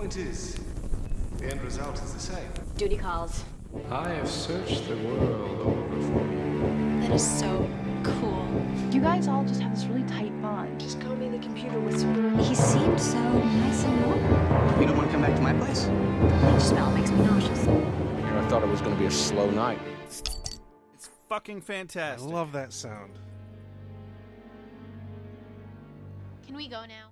point is, the end result is the same. Duty calls. I have searched the world over for you. That is so cool. You guys all just have this really tight bond. Just call me the computer whisperer. He seemed so nice and normal. You don't want to come back to my place? The bleach smell makes me nauseous. I thought it was going to be a slow night. It's fucking fantastic. I love that sound. Can we go now?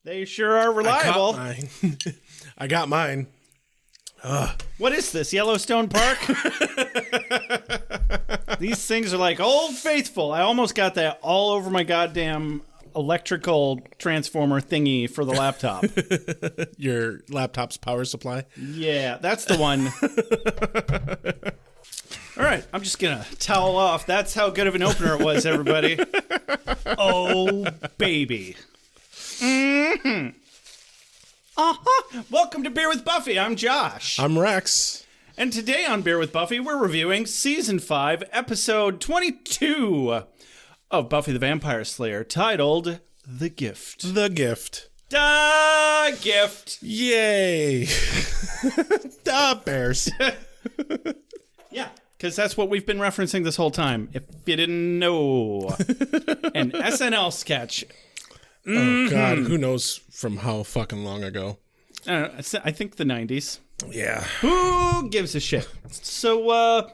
They sure are reliable. I got mine. What is this, Yellowstone Park? These things are like Old Faithful. I almost got that all over my goddamn electrical transformer thingy for the laptop. Your laptop's power supply? Yeah, that's the one. All right, I'm just going to towel off. That's how good of an opener it was, everybody. Oh, baby. Mm-hmm. Uh-huh. Welcome to Beer with Buffy. I'm Josh. I'm Rex. And today on Beer with Buffy, we're reviewing Season 5, Episode 22 of Buffy the Vampire Slayer, titled The Gift. The Gift. The Gift. Yay. The Bears. Yeah, because that's what we've been referencing this whole time, if you didn't know. An SNL sketch. Oh, God. Who knows from how fucking long ago? I think the 90s. Yeah. Who gives a shit? So,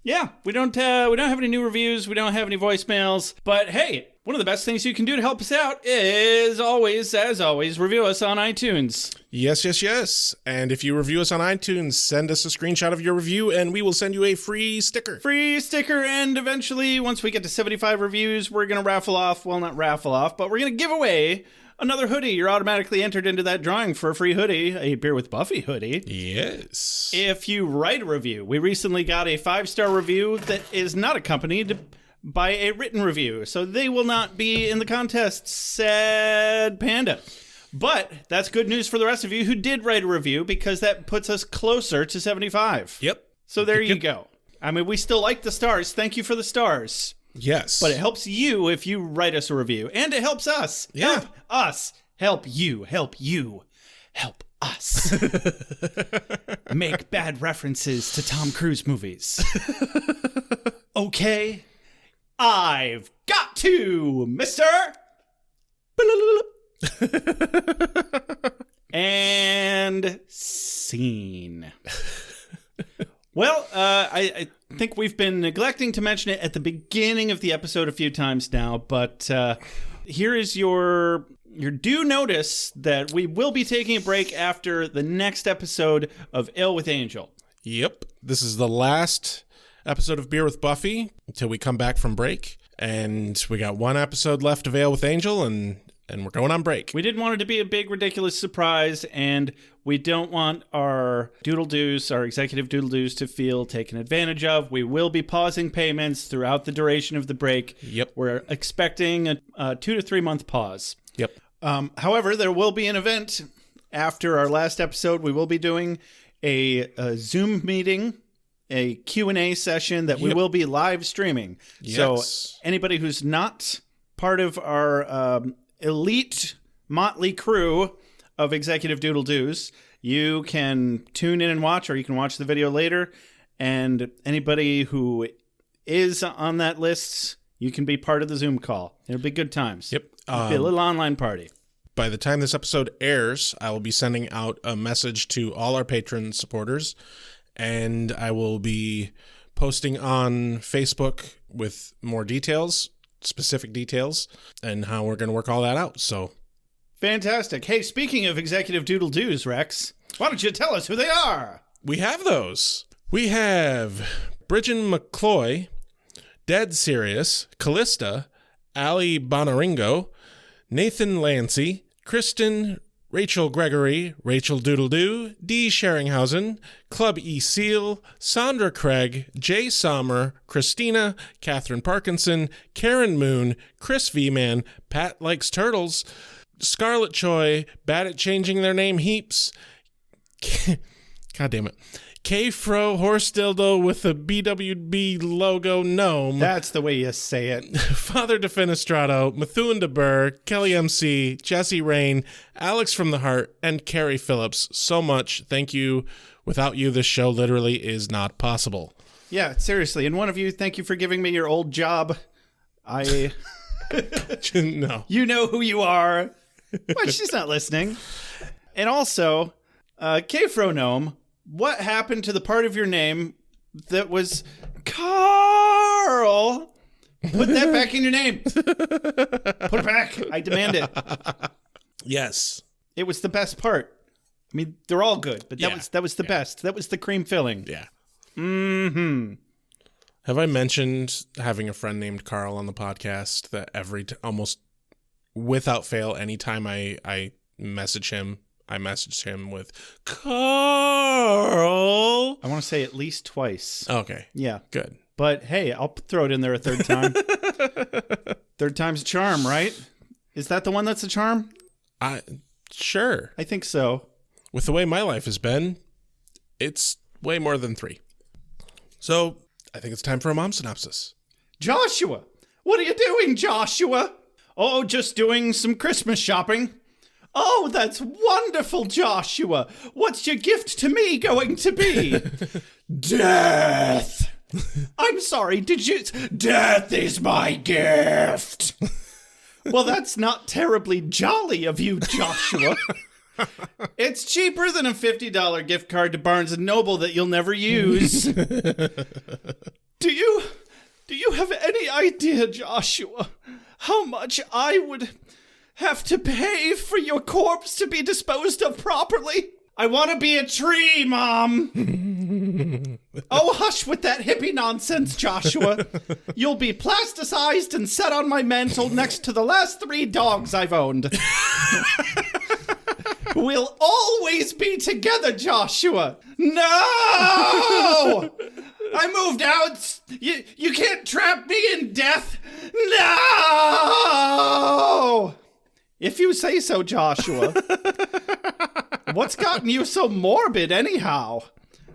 yeah, we don't have any new reviews. We don't have any voicemails. But hey, one of the best things you can do to help us out is always, as always, review us on iTunes. Yes. And if you review us on iTunes, send us a screenshot of your review and we will send you a free sticker. And eventually, once we get to 75 reviews, we're going to not raffle off, but we're going to give away another hoodie. You're automatically entered into that drawing for a free hoodie, a Beer with Buffy hoodie. Yes. If you write a review. We recently got a 5-star review that is not accompanied by a written review, so they will not be in the contest, sad panda. But that's good news for the rest of you who did write a review, because that puts us closer to 75. Yep. So there you go. I mean, we still like the stars. Thank you for the stars. Yes. But it helps you if you write us a review. And it helps us. Yeah. Help us. Help you. Help you. Help us. Make bad references to Tom Cruise movies. Okay. I've got to, mister. And scene. Well, I think we've been neglecting to mention it at the beginning of the episode a few times now, but here is your due notice that we will be taking a break after the next episode of Ale with Angel. Yep. This is the last episode of Beer with Buffy until we come back from break. And we got one episode left of Ale with Angel, and we're going on break. We didn't want it to be a big, ridiculous surprise, and we don't want our executive doodle-doos to feel taken advantage of. We will be pausing payments throughout the duration of the break. Yep. We're expecting a 2 to 3 month pause. Yep. However, there will be an event after our last episode. We will be doing a Zoom meeting, a Q&A session that we will be live streaming. Yes. So anybody who's not part of our elite motley crew of executive doodle-doos, you can tune in and watch, or you can watch the video later. And anybody who is on that list, you can be part of the Zoom call. It'll be good times. Yep. It'll be a little online party. By the time this episode airs, I will be sending out a message to all our patron supporters, and I will be posting on Facebook with more details, specific details, and how we're going to work all that out. So, fantastic. Hey, speaking of executive doodle-doos, Rex, why don't you tell us who they are? We have those. We have Bridget McCloy, Dead Serious, Callista, Ali Bonaringo, Nathan Lancy, Kristen, Rachel Gregory, Rachel Doodledoo, Dee Sheringhausen, Club E. Seal, Sandra Craig, Jay Sommer, Christina, Catherine Parkinson, Karen Moon, Chris V-Man, Pat Likes Turtles, Scarlett Choi, Bad at Changing Their Name Heaps, God damn it, K-Fro horse dildo with a BwB logo gnome. That's the way you say it. Father Defenestrato, Methuen de Burr, Kelly MC, Jesse Rain, Alex from the Heart, and Carrie Phillips. So much. Thank you. Without you, this show literally is not possible. Yeah, seriously. And one of you, thank you for giving me your old job. No. You know who you are. Well, she's not listening. And also, K-Fro Gnome, what happened to the part of your name that was Carl? Put that back in your name. Put it back. I demand it. Yes. It was the best part. I mean, they're all good, but that was the best. That was the cream filling. Yeah. Mm-hmm. Have I mentioned having a friend named Carl on the podcast that almost without fail, anytime I message him, I message him with Carl. I want to say at least twice. Okay. Yeah. Good. But hey, I'll throw it in there a third time. Third time's a charm, right? Is that the one that's a charm? Sure. I think so. With the way my life has been, it's way more than 3. So I think it's time for a mom synopsis. Joshua! What are you doing, Joshua? Oh, just doing some Christmas shopping. Oh, that's wonderful, Joshua. What's your gift to me going to be? Death! I'm sorry, Death is my gift! Well, that's not terribly jolly of you, Joshua. It's cheaper than a $50 gift card to Barnes & Noble that you'll never use. Do you have any idea, Joshua, how much I would have to pay for your corpse to be disposed of properly? I want to be a tree, Mom. Oh, hush with that hippie nonsense, Joshua. You'll be plasticized and set on my mantle next to the last 3 dogs I've owned. We'll always be together, Joshua. No! I moved out. You can't trap me in death. No! If you say so, Joshua. What's gotten you so morbid anyhow?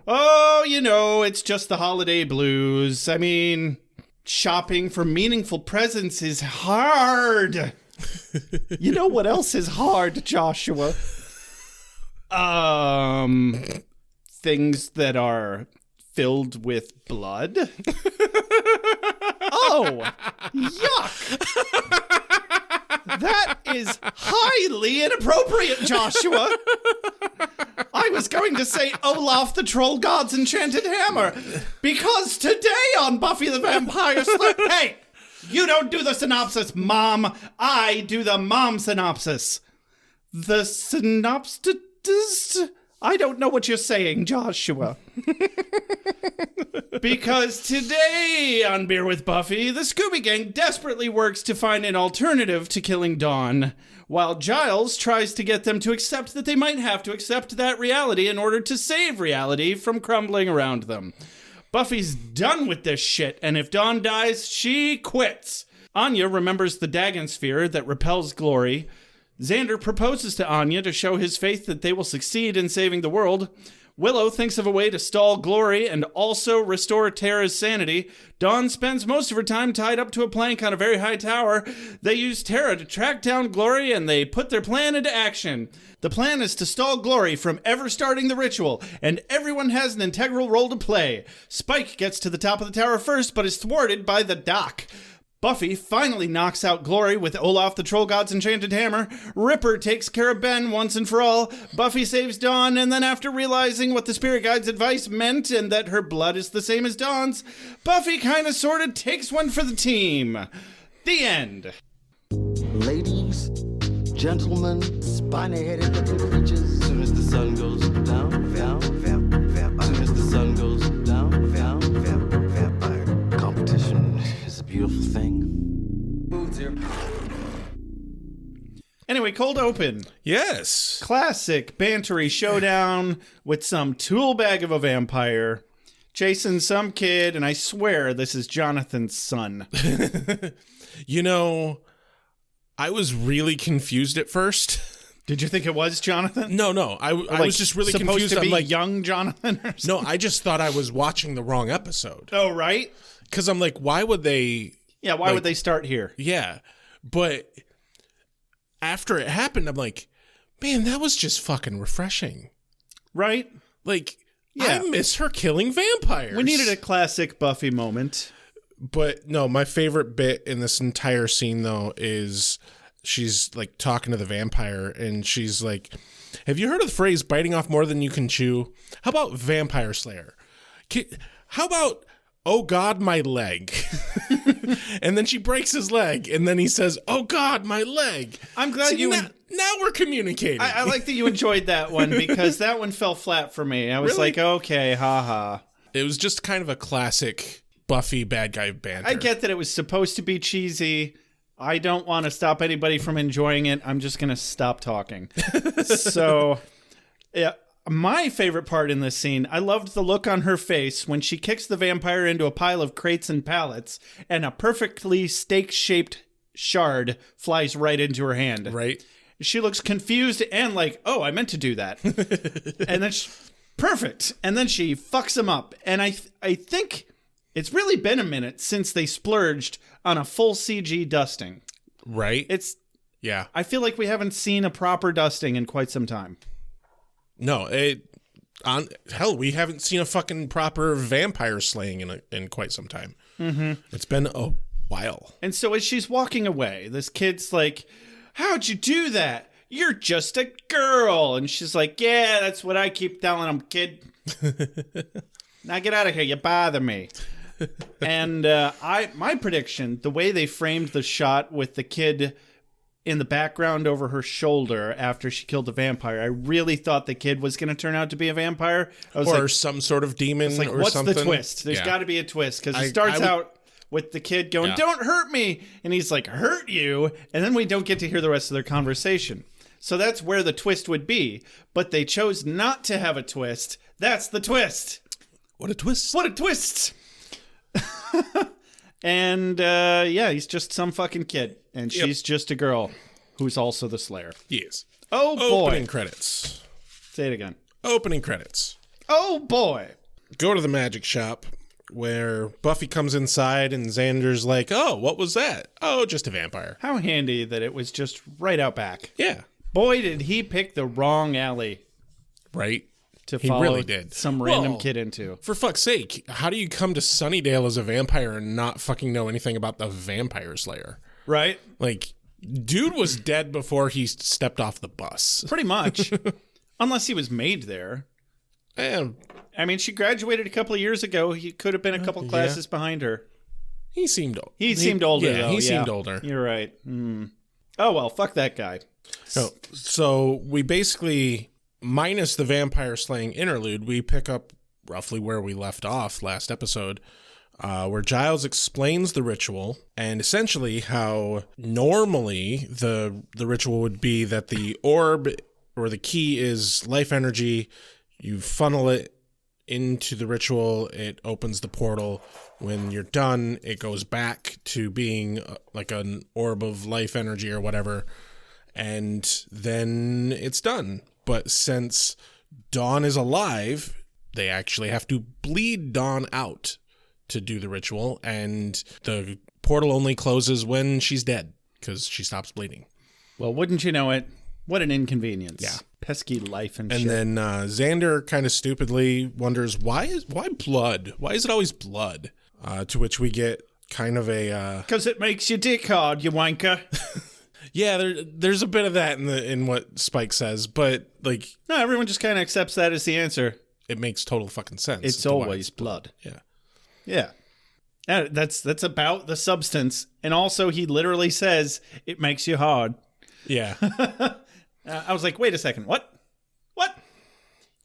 Oh, it's just the holiday blues. I mean, shopping for meaningful presents is hard. You know what else is hard, Joshua? Things that are filled with blood. Oh, yuck. That is highly inappropriate, Joshua. I was going to say Olaf the Troll God's Enchanted Hammer, because today on Buffy the Vampire Slayer... Hey, you don't do the synopsis, Mom. I do the mom synopsis. The synopsis... I don't know what you're saying, Joshua. Because today on Beer with Buffy, the Scooby Gang desperately works to find an alternative to killing Dawn, while Giles tries to get them to accept that they might have to accept that reality in order to save reality from crumbling around them. Buffy's done with this shit, and if Dawn dies, she quits. Anya remembers the Dagon sphere that repels Glory. Xander proposes to Anya to show his faith that they will succeed in saving the world. Willow thinks of a way to stall Glory and also restore Tara's sanity. Dawn spends most of her time tied up to a plank on a very high tower. They use Tara to track down Glory, and they put their plan into action. The plan is to stall Glory from ever starting the ritual, and everyone has an integral role to play. Spike gets to the top of the tower first, but is thwarted by the Doc. Buffy finally knocks out Glory with Olaf the Troll God's Enchanted Hammer. Ripper takes care of Ben once and for all. Buffy saves Dawn, and then after realizing what the Spirit Guide's advice meant and that her blood is the same as Dawn's, Buffy kinda sorta takes one for the team. The end. Ladies, gentlemen, spiny-headed looking creatures. Soon as the sun goes down, soon as the sun goes down, vampire. Competition is a beautiful thing. Anyway, cold open. Yes. Classic bantery showdown with some tool bag of a vampire chasing some kid, and I swear this is Jonathan's son. I was really confused at first. Did you think it was Jonathan? No. I was just really supposed confused. to be I'm like, young Jonathan or something? no, I just thought I was watching the wrong episode. Oh, right? Because I'm like, why would they... Yeah, why would they start here? Yeah. But after it happened, I'm like, man, that was just fucking refreshing. Right? Like, Yeah. I miss her killing vampires. We needed a classic Buffy moment. But no, my favorite bit in this entire scene, though, is she's like talking to the vampire and she's like, have you heard of the phrase biting off more than you can chew? How about vampire slayer? How about, oh God, my leg? And then she breaks his leg and then he says, oh God, my leg. I'm glad now we're communicating. I like that you enjoyed that one because that one fell flat for me. I was Really? like, okay, haha. It was just kind of a classic Buffy bad guy banter. I get that it was supposed to be cheesy. I don't want to stop anybody from enjoying it. I'm just going to stop talking. So, yeah, my favorite part in this scene, I loved the look on her face when she kicks the vampire into a pile of crates and pallets and a perfectly steak-shaped shard flies right into her hand. Right? She looks confused and like, oh, I meant to do that. And then perfect. And then she fucks him up. And I think it's really been a minute since they splurged on a full CG dusting. Right? Yeah. I feel like we haven't seen a proper dusting in quite some time. No, hell, we haven't seen a fucking proper vampire slaying in quite some time. Mm-hmm. It's been a while. And so as she's walking away, this kid's like, how'd you do that? You're just a girl. And she's like, yeah, that's what I keep telling him, kid. Now get out of here. You bother me. And my prediction, the way they framed the shot with the kid in the background over her shoulder after she killed the vampire, I really thought the kid was going to turn out to be a vampire. I was or like, some sort of demon like, or what's something. the twist? There's got to be a twist because it I starts would- out with the kid going, don't hurt me. And he's like, hurt you? And then we don't get to hear the rest of their conversation. So that's where the twist would be. But they chose not to have a twist. That's the twist. What a twist. What a twist. And yeah, he's just some fucking kid. And she's just a girl who's also the Slayer. Yes. Oh, boy. Opening credits. Say it again. Opening credits. Oh, boy. Go to the magic shop where Buffy comes inside and Xander's like, oh, what was that? Oh, just a vampire. How handy that it was just right out back. Yeah. Boy, did he pick the wrong alley Right? to He follow really did. some random Well, kid into. For fuck's sake, how do you come to Sunnydale as a vampire and not fucking know anything about the vampire slayer? Right? Like, dude was dead before he stepped off the bus. Pretty much. Unless he was made there. And I mean, she graduated a couple of years ago. He could have been a couple classes behind her. he seemed old. He seemed older, though. He seemed older. You're right. Oh, well, fuck that guy. So we basically, minus the vampire slaying interlude, we pick up roughly where we left off last episode, where Giles explains the ritual and essentially how normally the ritual would be that the orb or the key is life energy. You funnel it into the ritual. It opens the portal. When you're done, it goes back to being like an orb of life energy or whatever. And then it's done. But since Dawn is alive, they actually have to bleed Dawn out to do the ritual. And the portal only closes when she's dead because she stops bleeding. Well, wouldn't you know it? What an inconvenience. Yeah. Pesky life and And shit. then Xander kind of stupidly wonders, why blood? Why is it always blood? To which we get kind of a... Because it makes your dick hard, you wanker. yeah, there's a bit of that in what Spike says, but like... No, everyone just kind of accepts that as the answer. It makes total fucking sense. It's as to why always blood. Yeah. Yeah. That's about the substance. And also, he literally says, it makes you hard. Yeah. I was like, wait a second. What?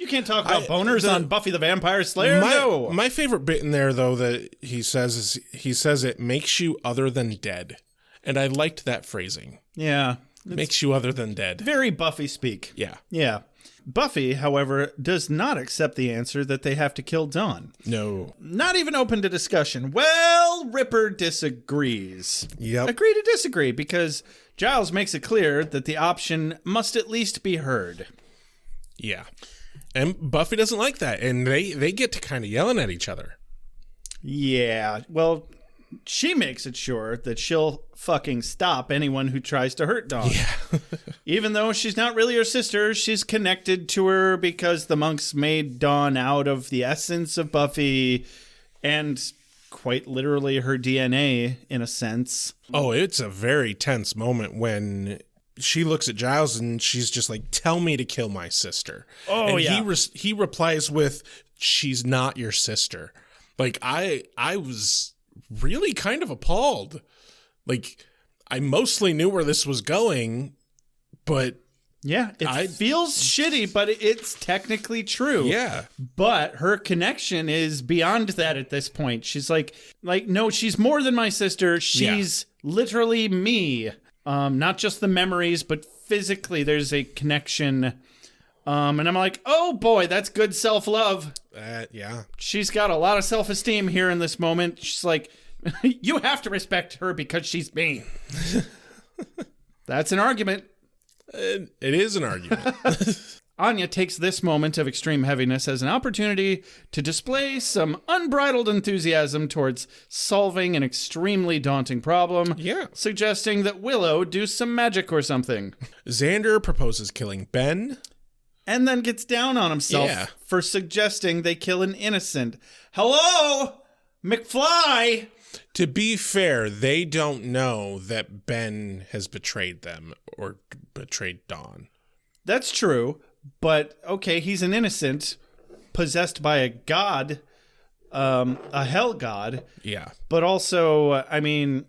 You can't talk about boners on Buffy the Vampire Slayer? No. My favorite bit in there, though, that he says is, he says it makes you other than dead. And I liked that phrasing. Yeah. Makes you other than dead. Very Buffy speak. Yeah. Yeah. Buffy, however, does not accept the answer that they have to kill Dawn. No. Not even open to discussion. Well, Ripper disagrees. Yep. Agree to disagree, because Giles makes it clear that the option must at least be heard. Yeah. And Buffy doesn't like that, and they get to kind of yelling at each other. Yeah, well, she makes it sure that she'll fucking stop anyone who tries to hurt Dawn. Yeah. Even though she's not really her sister, she's connected to her because the monks made Dawn out of the essence of Buffy and quite literally her DNA, in a sense. Oh, it's a very tense moment when she looks at Giles and she's just like, tell me to kill my sister. Oh, and yeah. he replies with, she's not your sister. Like, I was really kind of appalled. Like, I mostly knew where this was going, but... Yeah, it feels shitty, but it's technically true. Yeah. But her connection is beyond that at this point. She's like, no, she's more than my sister. She's literally me. Not just the memories, but physically there's a connection. And I'm like, oh boy, that's good self-love. Yeah. She's got a lot of self-esteem here in this moment. She's like, you have to respect her because she's me. That's an argument. It is an argument. Anya takes this moment of extreme heaviness as an opportunity to display some unbridled enthusiasm towards solving an extremely daunting problem. Yeah. Suggesting that Willow do some magic or something. Xander proposes killing Ben. And then gets down on himself for suggesting they kill an innocent. Hello, McFly! To be fair, they don't know that Ben has betrayed them or betrayed Dawn. That's true, but okay, he's an innocent possessed by a god, a hell god. Yeah. But also, I mean,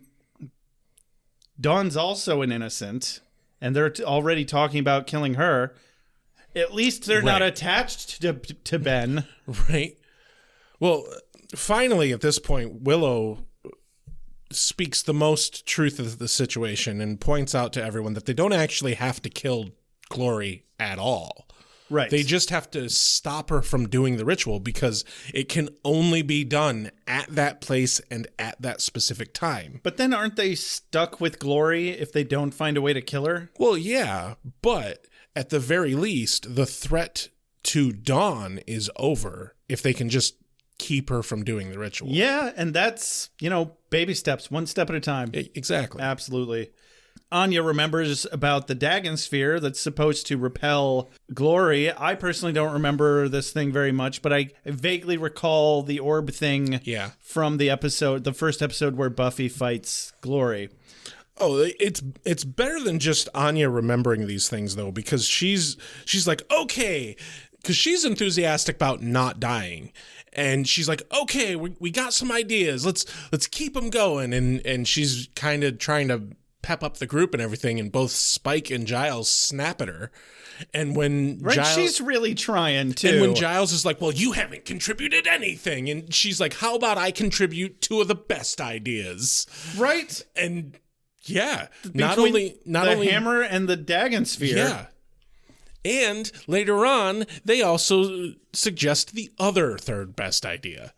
Dawn's also an innocent, and they're already talking about killing her. At least they're not attached to Ben. Right. Well, finally, at this point, Willow speaks the most truth of the situation and points out to everyone that they don't actually have to kill Glory at all. Right. They just have to stop her from doing the ritual because it can only be done at that place and at that specific time. But then aren't they stuck with Glory if they don't find a way to kill her? Well, yeah, but at the very least, the threat to Dawn is over if they can just keep her from doing the ritual. Yeah, and that's, baby steps, one step at a time. Exactly. Absolutely. Anya remembers about the Dagon sphere that's supposed to repel Glory. I personally don't remember this thing very much, but I vaguely recall the orb thing from the first episode where Buffy fights Glory. Oh, it's better than just Anya remembering these things, though, because she's like, okay, because she's enthusiastic about not dying. And she's like, okay, we got some ideas. Let's keep them going. And she's kind of trying to pep up the group and everything. And both Spike and Giles snap at her. And when she's really trying too. And when Giles is like, well, you haven't contributed anything. And she's like, how about I contribute two of the best ideas? Right. And yeah, not only hammer and the Dagon sphere. Yeah. And later on, they also suggest the other third best idea.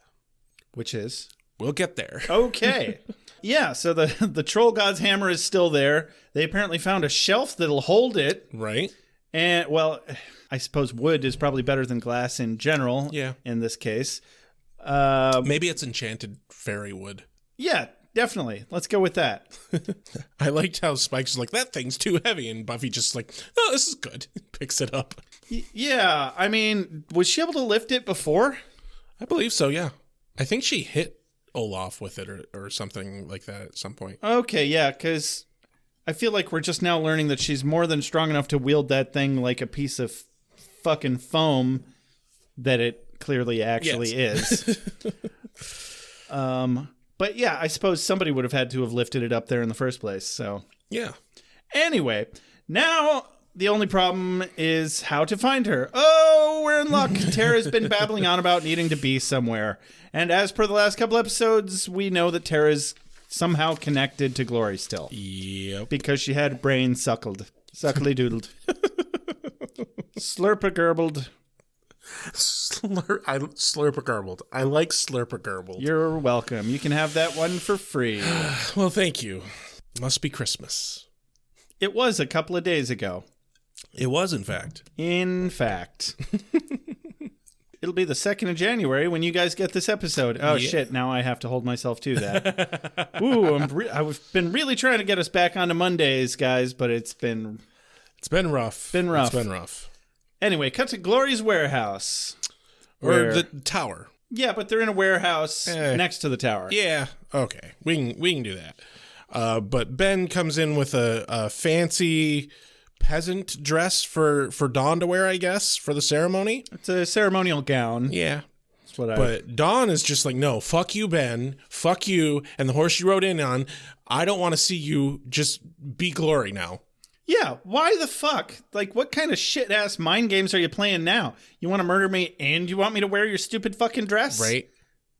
Which is? We'll get there. Okay. Yeah, so the troll god's hammer is still there. They apparently found a shelf that'll hold it. Right. And, well, I suppose wood is probably better than glass in general. Yeah. In this case. Maybe it's enchanted fairy wood. Yeah, definitely. Let's go with that. I liked how Spike's like, that thing's too heavy. And Buffy just like, oh, this is good. Picks it up. Yeah, I mean, was she able to lift it before? I believe so, yeah. I think she hit Olaf with it or something like that at some point. Okay, yeah, because I feel like we're just now learning that she's more than strong enough to wield that thing like a piece of fucking foam that it clearly actually is. But yeah, I suppose somebody would have had to have lifted it up there in the first place, so. Yeah. Anyway, now the only problem is how to find her. Oh, we're in luck. Tara's been babbling on about needing to be somewhere. And as per the last couple episodes, we know that Tara's somehow connected to Glory still. Yep. Because she had brain suckly doodled. Slurpa-gerbled. Slurpa-gerbled. I like slurpa-gerbled. You're welcome. You can have that one for free. Well, thank you. Must be Christmas. It was a couple of days ago. It was, in fact. In fact. It'll be the 2nd of January when you guys get this episode. Oh, Yeah. shit. Now I have to hold myself to that. Ooh, I've been really trying to get us back onto Mondays, guys, but it's been rough. Been rough. It's been rough. Anyway, cut to Glory's warehouse. Or Where- the tower. Yeah, but they're in a warehouse next to the tower. Yeah. Okay. We can do that. But Ben comes in with a fancy peasant dress for Dawn to wear, I guess, for the ceremony. It's a ceremonial gown. Yeah. That's what But Dawn is just like, no, fuck you, Ben. Fuck you. And the horse you rode in on, I don't want to see you. Just be Glory now. Yeah, why the fuck? Like, what kind of shit-ass mind games are you playing now? You want to murder me and you want me to wear your stupid fucking dress? Right?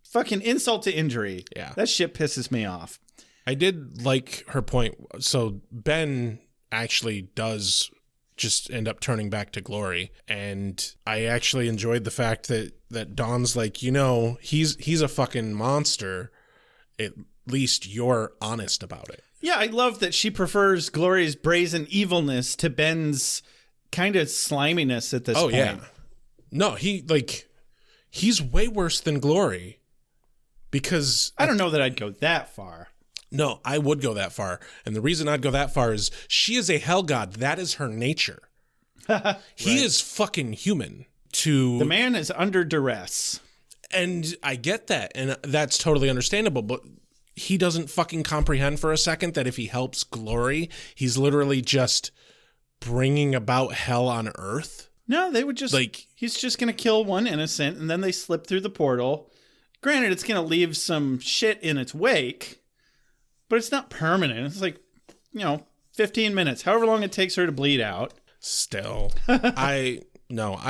Fucking insult to injury. Yeah. That shit pisses me off. I did like her point. So Ben actually does just end up turning back to Glory. And I actually enjoyed the fact that Dawn's like, he's a fucking monster. At least you're honest about it. Yeah, I love that she prefers Glory's brazen evilness to Ben's kind of sliminess at this point. Yeah. No, he's way worse than Glory. Because I don't know that I'd go that far. no, I would go that far. And the reason I'd go that far is she is a hell god. That is her nature. He is fucking human. The man is under duress. And I get that. And that's totally understandable. But he doesn't fucking comprehend for a second that if he helps Glory, he's literally just bringing about hell on earth. No, they would just he's just going to kill one innocent and then they slip through the portal. Granted, it's going to leave some shit in its wake, but it's not permanent. It's like, 15 minutes, however long it takes her to bleed out. Still, I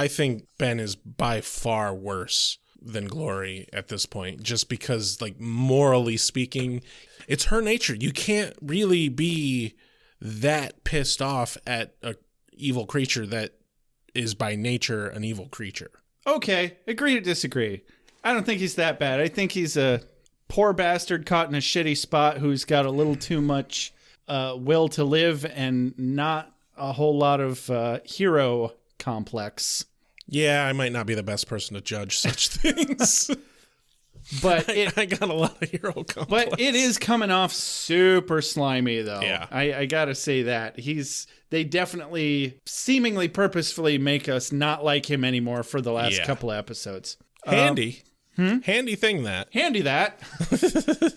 think Ben is by far worse than Glory at this point, just because, morally speaking, it's her nature. You can't really be that pissed off at a evil creature that is by nature an evil creature. Okay, agree to disagree. I don't think he's that bad. I think he's a poor bastard caught in a shitty spot who's got a little too much will to live and not a whole lot of hero complex. Yeah, I might not be the best person to judge such things. But I got a lot of hero complex. But it is coming off super slimy, though. Yeah. I gotta say that. They definitely seemingly purposefully make us not like him anymore for the last couple of episodes. Handy. Handy thing that. Handy that.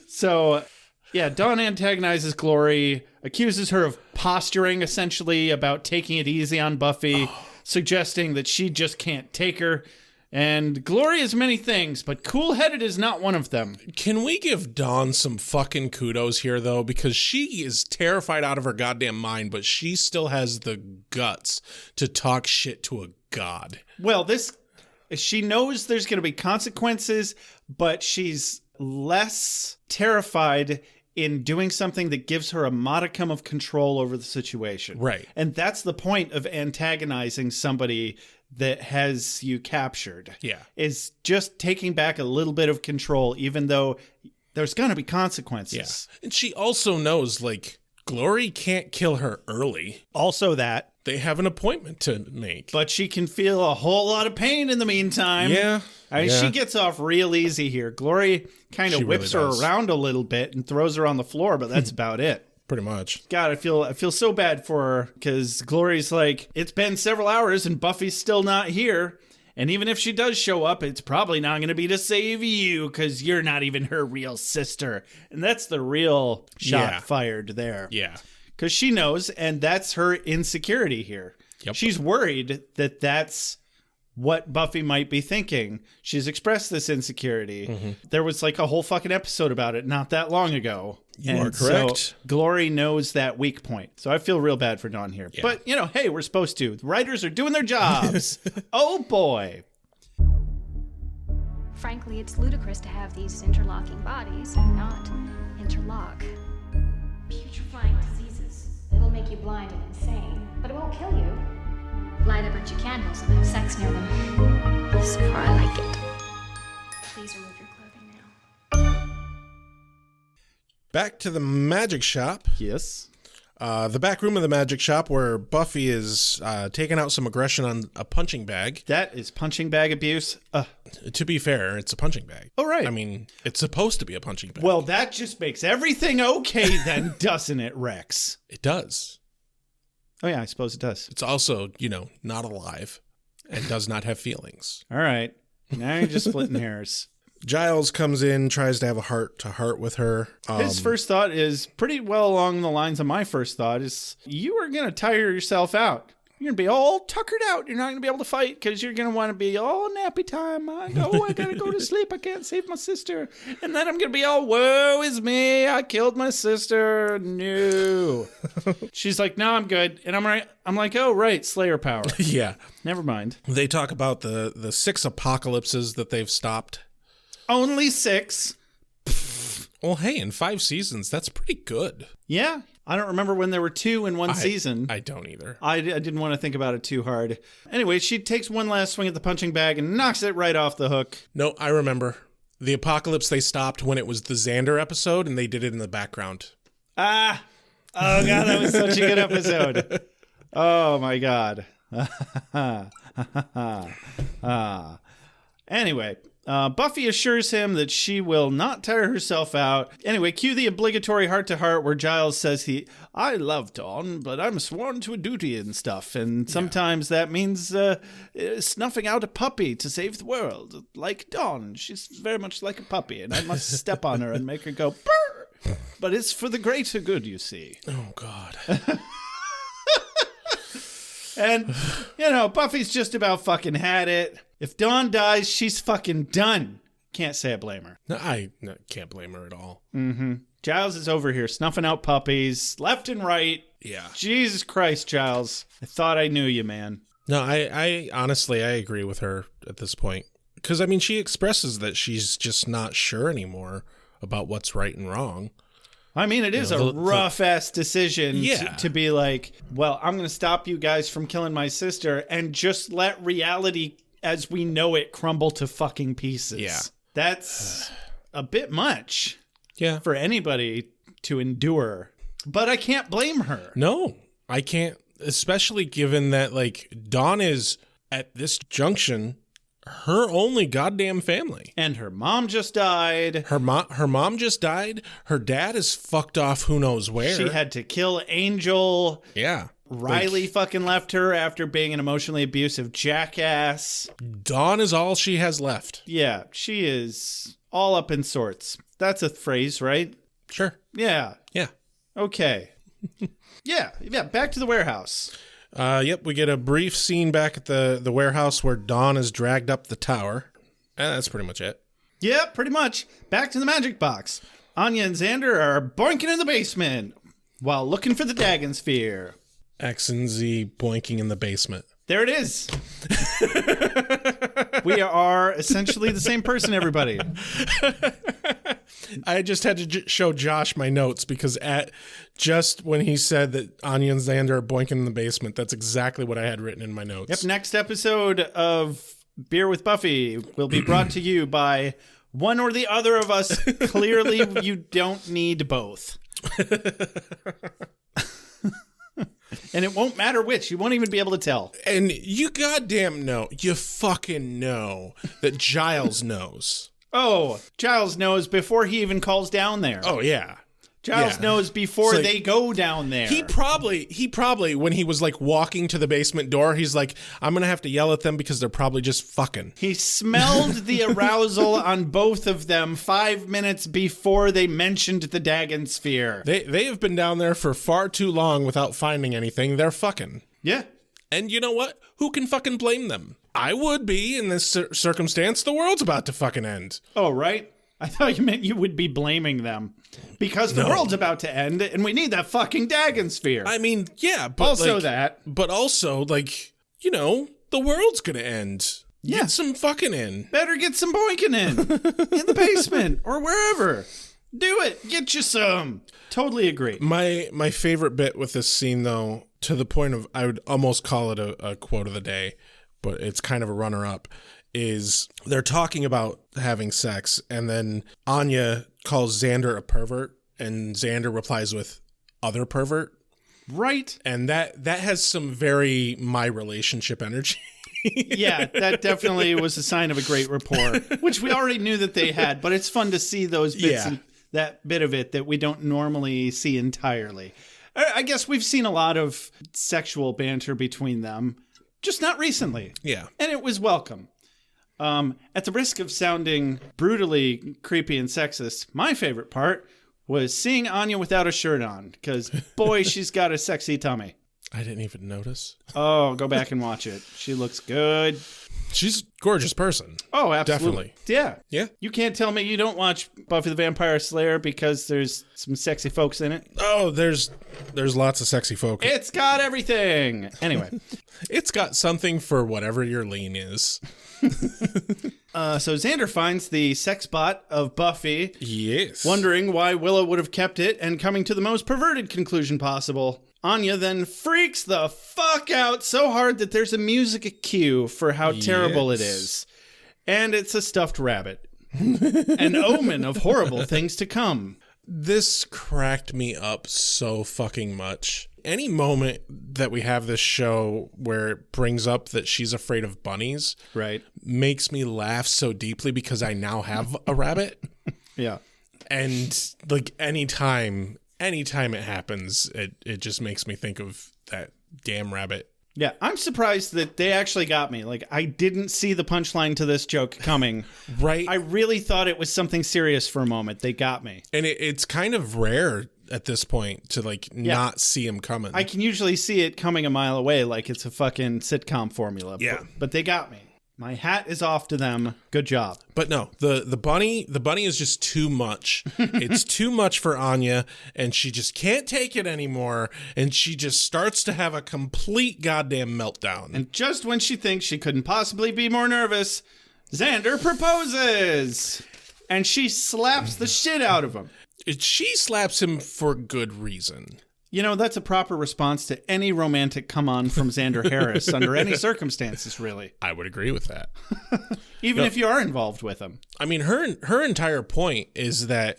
So, yeah, Dawn antagonizes Glory, accuses her of posturing, essentially, about taking it easy on Buffy, suggesting that she just can't take her. And Glory is many things, but cool-headed is not one of them. Can we give Dawn some fucking kudos here, though? Because she is terrified out of her goddamn mind, but she still has the guts to talk shit to a god. Well, she knows there's going to be consequences, but she's less terrified in doing something that gives her a modicum of control over the situation. Right. And that's the point of antagonizing somebody that has you captured. Yeah. Is just taking back a little bit of control, even though there's going to be consequences. Yeah. And she also knows, Glory can't kill her early. Also that. They have an appointment to make. But she can feel a whole lot of pain in the meantime. Yeah. I mean, she gets off real easy here. Glory kind of whips her around a little bit and throws her on the floor, but that's about it. Pretty much. God, I feel so bad for her because Glory's like, it's been several hours and Buffy's still not here. And even if she does show up, it's probably not going to be to save you because you're not even her real sister. And that's the real shot fired there. Yeah. Because she knows, and that's her insecurity here. Yep. She's worried that that's what Buffy might be thinking. She's expressed this insecurity. Mm-hmm. There was a whole fucking episode about it not that long ago. You are correct. So Glory knows that weak point. So I feel real bad for Dawn here. Yeah. But, hey, we're supposed to. The writers are doing their jobs. Oh, boy. Frankly, it's ludicrous to have these interlocking bodies and not interlock. Putrefying diseases. It'll make you blind and insane, but it won't kill you. Light a bunch of candles and have sex near them. So far, I like it. Please remove your clothing now. Back to the magic shop. Yes. The back room of the magic shop where Buffy is taking out some aggression on a punching bag. That is punching bag abuse. To be fair, it's a punching bag. Oh, right. I mean, it's supposed to be a punching bag. Well, that just makes everything okay then, doesn't it, Rex? It does. Oh, yeah, I suppose it does. It's also, not alive and does not have feelings. All right. Now you're just splitting hairs. Giles comes in, tries to have a heart-to-heart with her. His first thought is pretty well along the lines of my first thought is you are going to tire yourself out. You're going to be all tuckered out. You're not going to be able to fight because you're going to want to be all nappy time. I got to go to sleep. I can't save my sister. And then I'm going to be all, woe is me. I killed my sister. No. She's like, no, I'm good. And I'm like, oh, right. Slayer power. Yeah. Never mind. They talk about the 6 apocalypses that they've stopped. Only 6. Well, hey, in 5 seasons, that's pretty good. Yeah. I don't remember when there were 2 in one season. I don't either. I didn't want to think about it too hard. Anyway, she takes one last swing at the punching bag and knocks it right off the hook. No, I remember. The apocalypse they stopped when it was the Xander episode, and they did it in the background. Ah! Oh, God, that was such a good episode. Oh, my God. Anyway, Buffy assures him that she will not tire herself out. Anyway, cue the obligatory heart-to-heart where Giles says I love Dawn, but I'm sworn to a duty and stuff. And sometimes that means snuffing out a puppy to save the world. Like Dawn, she's very much like a puppy, and I must step on her and make her go, brr! But it's for the greater good, you see. Oh, God. And, Buffy's just about fucking had it. If Dawn dies, she's fucking done. Can't say I blame her. No, I can't blame her at all. Mm-hmm. Giles is over here snuffing out puppies left and right. Yeah. Jesus Christ, Giles. I thought I knew you, man. No, I honestly, I agree with her at this point. Because, she expresses that she's just not sure anymore about what's right and wrong. It is a rough-ass decision Yeah. to be like, well, I'm going to stop you guys from killing my sister and just let reality as we know it crumble to fucking pieces. Yeah. That's a bit much for anybody to endure. But I can't blame her. No, I can't, especially given that, Dawn is, at this junction, her only goddamn family. And her mom just died. Her mom just died. Her dad is fucked off who knows where. She had to kill Angel. Yeah. Riley fucking left her after being an emotionally abusive jackass. Dawn is all she has left. Yeah, she is all up in sorts. That's a phrase, right? Sure. Yeah. Yeah. Okay. Yeah, back to the warehouse. Yep, we get a brief scene back at the warehouse where Dawn is dragged up the tower. And that's pretty much it. Yeah, pretty much. Back to the magic box. Anya and Xander are boinking in the basement while looking for the Dagon Sphere. X and Z boinking in the basement. There it is. We are essentially the same person, everybody. I just had to show Josh my notes because just when he said that Anya and Xander are boinking in the basement, that's exactly what I had written in my notes. Yep, next episode of Beer with Buffy will be brought to you by one or the other of us. Clearly, you don't need both. And it won't matter which. You won't even be able to tell. And you goddamn know, you fucking know that Giles knows. Oh, Giles knows before he even calls down there. Oh, yeah. Giles knows before they go down there. He probably, when he was walking to the basement door, he's like, I'm going to have to yell at them because they're probably just fucking. He smelled the arousal on both of them 5 minutes before they mentioned the Dagon Sphere. They have been down there for far too long without finding anything. They're fucking. Yeah. And you know what? Who can fucking blame them? I would be in this circumstance. The world's about to fucking end. Oh, right? I thought you meant you would be blaming them. Because the world's about to end, and we need that fucking Dagon Sphere. Yeah, but also that. But also, the world's gonna end. Yeah. Get some fucking in. Better get some boinking in the basement or wherever. Do it. Get you some. Totally agree. My favorite bit with this scene, though, to the point of I would almost call it a quote of the day, but it's kind of a runner-up, is they're talking about having sex, and then Anya calls Xander a pervert, and Xander replies with, other pervert? Right. And that has some very my relationship energy. Yeah, that definitely was a sign of a great rapport, which we already knew that they had, but it's fun to see those bits, and that bit of it that we don't normally see entirely. I guess we've seen a lot of sexual banter between them, just not recently. Yeah. And it was welcome. At the risk of sounding brutally creepy and sexist, my favorite part was seeing Anya without a shirt on, because boy, she's got a sexy tummy. I didn't even notice. Oh, go back and watch it. She looks good. She's a gorgeous person. Oh, absolutely. Definitely. Yeah. Yeah. You can't tell me you don't watch Buffy the Vampire Slayer because there's some sexy folks in it. Oh, there's lots of sexy folk. It's got everything. Anyway. It's got something for whatever your lean is. So Xander finds the sex bot of Buffy. Yes. Wondering why Willow would have kept it and coming to the most perverted conclusion possible. Anya then freaks the fuck out so hard that there's a music cue for how terrible it is. And it's a stuffed rabbit. An omen of horrible things to come. This cracked me up so fucking much. Any moment that we have this show where it brings up that she's afraid of bunnies, right, makes me laugh so deeply because I now have a rabbit. Yeah. And like anytime it happens, it just makes me think of that damn rabbit. Yeah, I'm surprised that they actually got me. Like, I didn't see the punchline to this joke coming. Right. I really thought it was something serious for a moment. They got me. And it's kind of rare at this point to not see him coming. I can usually see it coming a mile away like it's a fucking sitcom formula. Yeah. But they got me. My hat is off to them. Good job. But no, the bunny is just too much. It's too much for Anya, and she just can't take it anymore, and she just starts to have a complete goddamn meltdown. And just when she thinks she couldn't possibly be more nervous, Xander proposes. And she slaps the shit out of him. She slaps him for good reason. You know, that's a proper response to any romantic come-on from Xander Harris under any circumstances, really. I would agree with that. Even if you are involved with him. I mean, her entire point is that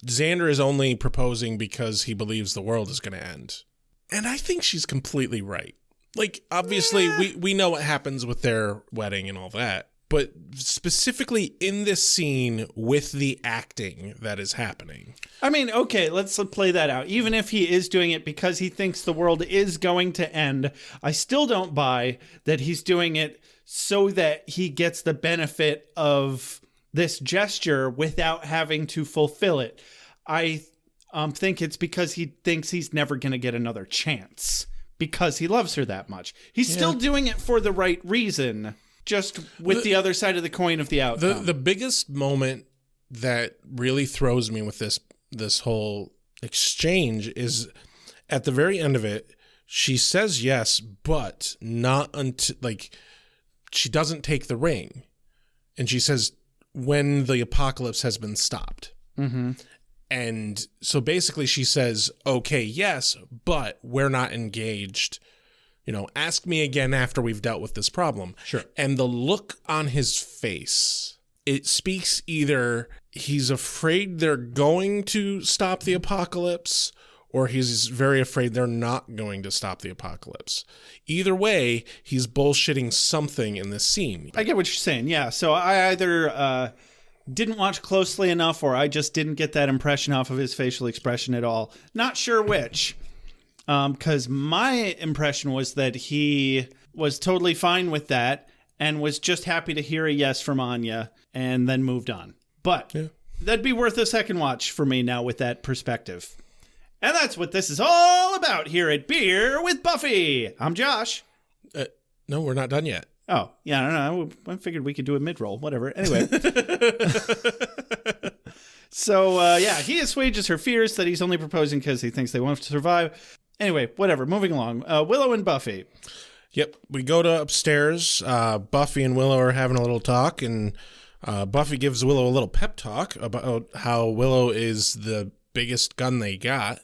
Xander is only proposing because he believes the world is going to end. And I think she's completely right. Like, obviously, we know what happens with their wedding and all that. But specifically in this scene with the acting that is happening. I mean, okay, let's play that out. Even if he is doing it because he thinks the world is going to end, I still don't buy that he's doing it so that he gets the benefit of this gesture without having to fulfill it. I think it's because he thinks he's never going to get another chance because he loves her that much. He's still doing it for the right reason. Just with the other side of the coin of the outcome. The biggest moment that really throws me with this whole exchange is at the very end of it. She says yes, but not until she doesn't take the ring, and she says when the apocalypse has been stopped. Mm-hmm. And so basically, she says, "Okay, yes, but we're not engaged." You know, ask me again after we've dealt with this problem. Sure. And the look on his face, it speaks either he's afraid they're going to stop the apocalypse or he's very afraid they're not going to stop the apocalypse. Either way, he's bullshitting something in this scene. I get what you're saying. Yeah. So I either didn't watch closely enough or I just didn't get that impression off of his facial expression at all. Not sure which. Because my impression was that he was totally fine with that and was just happy to hear a yes from Anya and then moved on. But that'd be worth a second watch for me now with that perspective. And that's what this is all about here at Beer with Buffy. I'm Josh. No, we're not done yet. Oh, yeah, I don't know. I figured we could do a mid-roll, whatever. Anyway. So, he assuages her fears that he's only proposing because he thinks they won't survive. Anyway, whatever. Moving along. Willow and Buffy. Yep, we go to upstairs. Buffy and Willow are having a little talk, and Buffy gives Willow a little pep talk about how Willow is the biggest gun they got.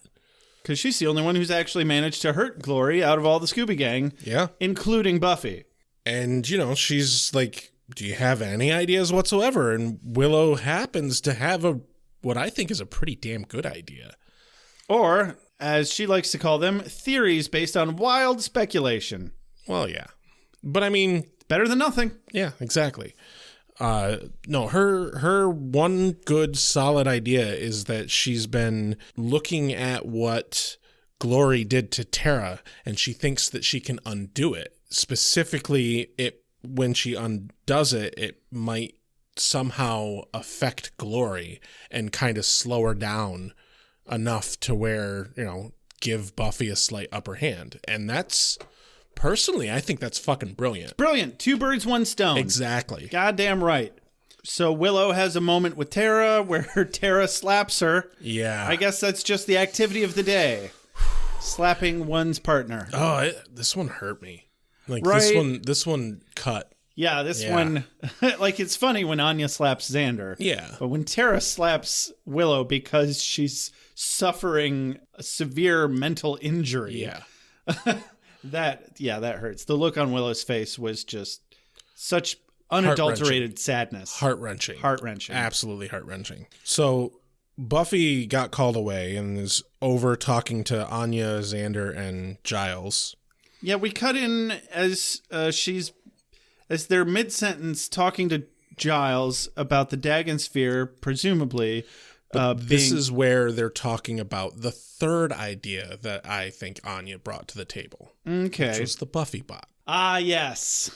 Because she's the only one who's actually managed to hurt Glory out of all the Scooby Gang. Yeah. Including Buffy. And, she's like, do you have any ideas whatsoever? And Willow happens to have what I think is a pretty damn good idea. Or, as she likes to call them, theories based on wild speculation. Well, yeah. But I mean... Better than nothing. Yeah, exactly. No, her one good solid idea is that she's been looking at what Glory did to Tara, and she thinks that she can undo it. Specifically, when she undoes it, it might somehow affect Glory and kind of slow her down enough to where, give Buffy a slight upper hand. And that's... Personally, I think that's fucking brilliant. Brilliant. 2 birds, 1 stone. Exactly. Goddamn right. So Willow has a moment with Tara where Tara slaps her. Yeah. I guess that's just the activity of the day. Slapping one's partner. Oh, this one hurt me. Like right? This one cut. Yeah, this one, like it's funny when Anya slaps Xander. Yeah. But when Tara slaps Willow because she's suffering a severe mental injury. Yeah. That hurts. The look on Willow's face was just such unadulterated sadness. Heart-wrenching. Heart-wrenching. Absolutely heart-wrenching. So Buffy got called away and is over talking to Anya, Xander, and Giles. Yeah, we cut in as they're mid-sentence talking to Giles about the Dagon Sphere, presumably. This is where they're talking about the third idea that I think Anya brought to the table. Okay. Which was the Buffy bot. Ah, yes.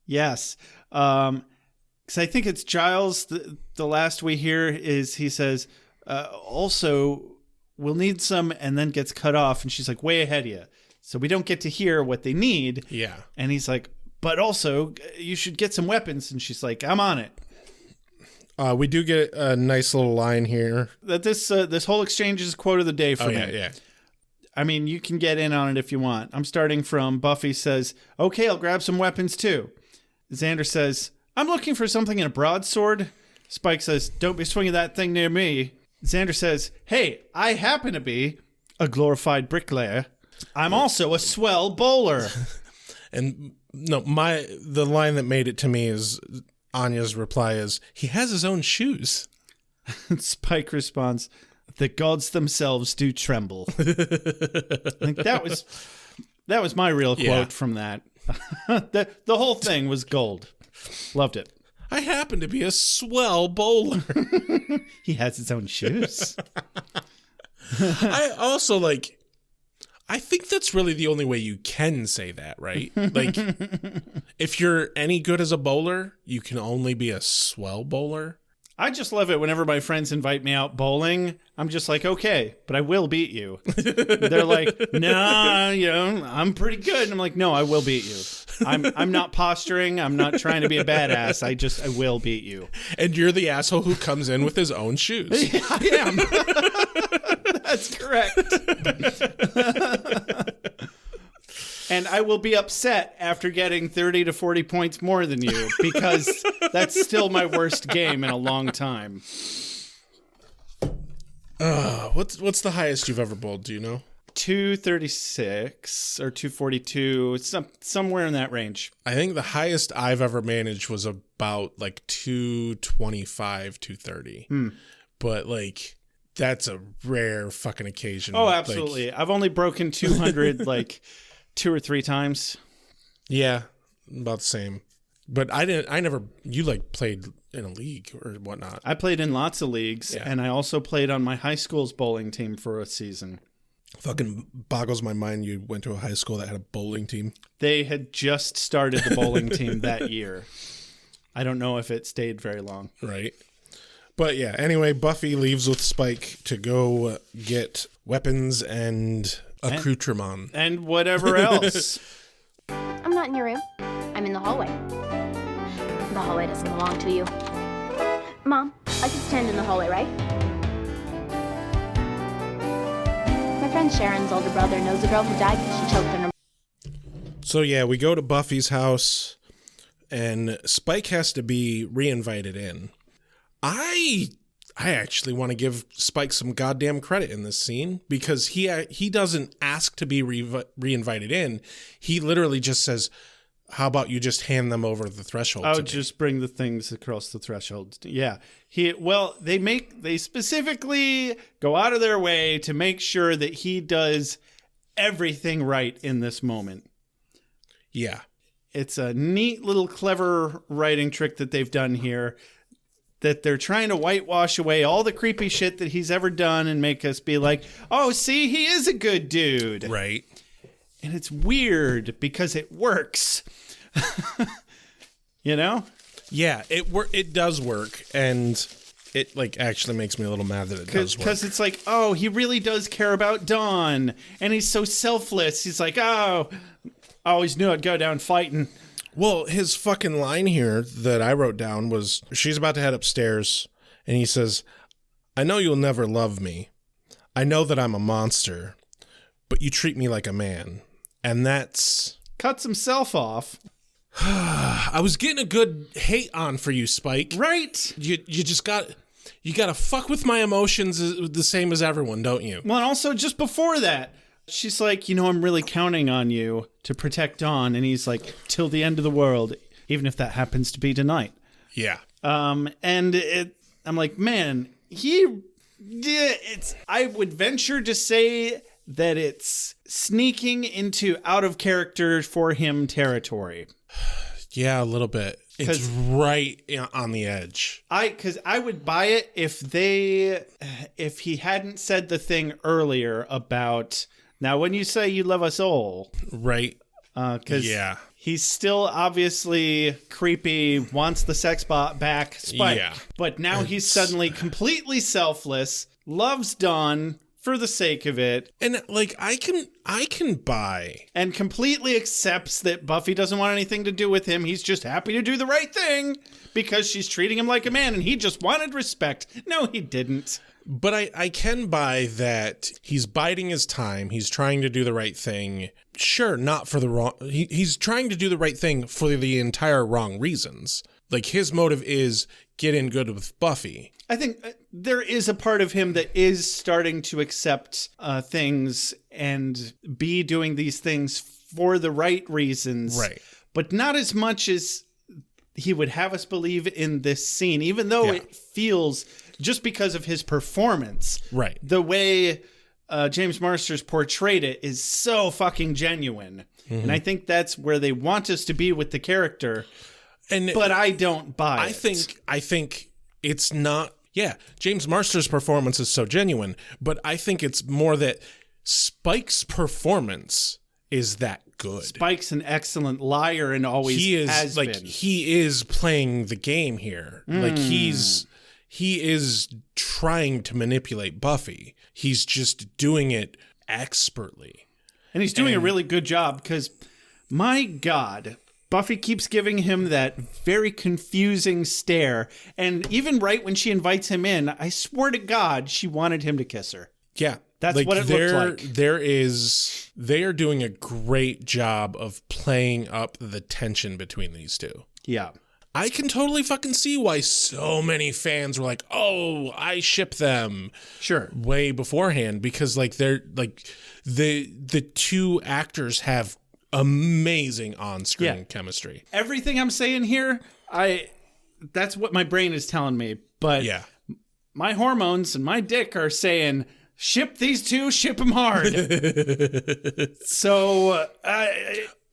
Yes. Because I think it's Giles, the last we hear is he says, also, we'll need some, and then gets cut off, and she's like, way ahead of you. So we don't get to hear what they need. Yeah. And he's like, but also, you should get some weapons. And she's like, I'm on it. We do get a nice little line here. That this whole exchange is quote of the day for me. Yeah. I mean, you can get in on it if you want. I'm starting from Buffy says, okay, I'll grab some weapons too. Xander says, I'm looking for something in a broadsword. Spike says, don't be swinging that thing near me. Xander says, hey, I happen to be a glorified bricklayer. I'm also a swell bowler. And no, the line that made it to me is Anya's reply is, he has his own shoes. Spike responds, the gods themselves do tremble. I think that was my real quote from that. The whole thing was gold. Loved it. I happen to be a swell bowler. He has his own shoes. I also I think that's really the only way you can say that, right? Like, if you're any good as a bowler, you can only be a swell bowler. I just love it whenever my friends invite me out bowling. I'm just like, okay, but I will beat you. They're like, nah, I'm pretty good. And I'm like, no, I will beat you. I'm not posturing. I'm not trying to be a badass. I will beat you. And you're the asshole who comes in with his own shoes. Yeah, I am. That's correct. And I will be upset after getting 30 to 40 points more than you because that's still my worst game in a long time. What's the highest you've ever bowled? Do you know? 236 or 242, somewhere in that range. I think the highest I've ever managed was about 225, 230. But that's a rare fucking occasion. Oh, absolutely. I've only broken 200 2 or 3 times. Yeah, about the same. But you played in a league or whatnot. I played in lots of leagues, and I also played on my high school's bowling team for a season. Fucking boggles my mind you went to a high school that had a bowling team. They had just started the bowling team that year. I don't know if it stayed very long. Right. But yeah, anyway, Buffy leaves with Spike to go get weapons and accoutrement. And whatever else. I'm not in your room. I'm in the hallway. The hallway doesn't belong to you. Mom, I can stand in the hallway, right? My friend Sharon's older brother knows a girl who died because she choked on her. So yeah, we go to Buffy's house, and Spike has to be reinvited in. I actually want to give Spike some goddamn credit in this scene, because he doesn't ask to be reinvited in. He literally just says, "How about you just hand them over the threshold?" I'll just bring the things across the threshold. Yeah. They specifically go out of their way to make sure that he does everything right in this moment. Yeah. It's a neat little clever writing trick that they've done here, that they're trying to whitewash away all the creepy shit that he's ever done and make us be like, oh, see, he is a good dude. Right. And it's weird because it works. You know? Yeah, it does work, and it actually makes me a little mad that it does work. Because it's like, oh, he really does care about Dawn, and he's so selfless. He's like, oh, I always knew I'd go down fighting. Well, his fucking line here that I wrote down was, she's about to head upstairs, and he says, "I know you'll never love me. I know that I'm a monster, but you treat me like a man." And that's... Cuts himself off. I was getting a good hate on for you, Spike. Right. You just got... You gotta fuck with my emotions the same as everyone, don't you? Well, and also just before that, she's like, I'm really counting on you to protect Dawn. And he's like, till the end of the world, even if that happens to be tonight. Yeah. I'm like, man, I would venture to say that it's sneaking into out of character for him territory. Yeah, a little bit. It's right on the edge. Because I would buy it if he hadn't said the thing earlier about, now when you say you love us all. Right. Because he's still obviously creepy, wants the sex bot back, Spike. Yeah. But now he's suddenly completely selfless, loves Dawn for the sake of it. And I can buy. And completely accepts that Buffy doesn't want anything to do with him. He's just happy to do the right thing because she's treating him like a man and he just wanted respect. No, he didn't. But I can buy that he's biding his time. He's trying to do the right thing. Sure, not for the wrong... He's trying to do the right thing for the entire wrong reasons. His motive is get in good with Buffy. I think there is a part of him that is starting to accept things and be doing these things for the right reasons. Right. But not as much as he would have us believe in this scene, even though it feels... Just because of his performance. Right. The way James Marsters portrayed it is so fucking genuine. Mm-hmm. And I think that's where they want us to be with the character. But I don't buy it. I think it's not... Yeah, James Marsters' performance is so genuine, but I think it's more that Spike's performance is that good. Spike's an excellent liar and always has been. He is playing the game here. He is trying to manipulate Buffy. He's just doing it expertly. And he's doing a really good job because, my God, Buffy keeps giving him that very confusing stare. And even right when she invites him in, I swear to God, she wanted him to kiss her. Yeah. That's what it looked like. They are doing a great job of playing up the tension between these two. Yeah. I can totally fucking see why so many fans were like, "Oh, I ship them." Sure. Way beforehand, because they're the two actors have amazing on-screen chemistry. Everything I'm saying here, that's what my brain is telling me, but my hormones and my dick are saying, ship these two, ship them hard. So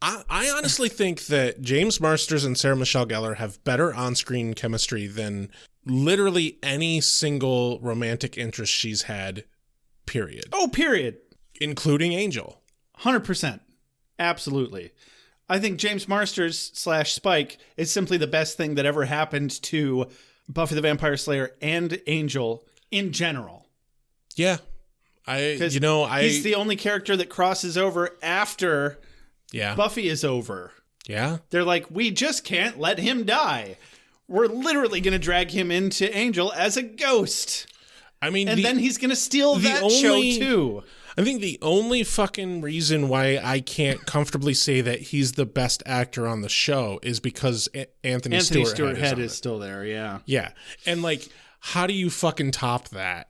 I honestly think that James Marsters and Sarah Michelle Gellar have better on-screen chemistry than literally any single romantic interest she's had, period. Oh, period. Including Angel. 100%. Absolutely. I think James Marsters / Spike is simply the best thing that ever happened to Buffy the Vampire Slayer and Angel in general. Yeah. He's the only character that crosses over after... Yeah. Buffy is over. Yeah. They're like, we just can't let him die. We're literally going to drag him into Angel as a ghost. I mean, and then he's going to steal that show too. I think the only fucking reason why I can't comfortably say that he's the best actor on the show is because Anthony Stewart Head is still there, yeah. Yeah. And like, how do you fucking top that?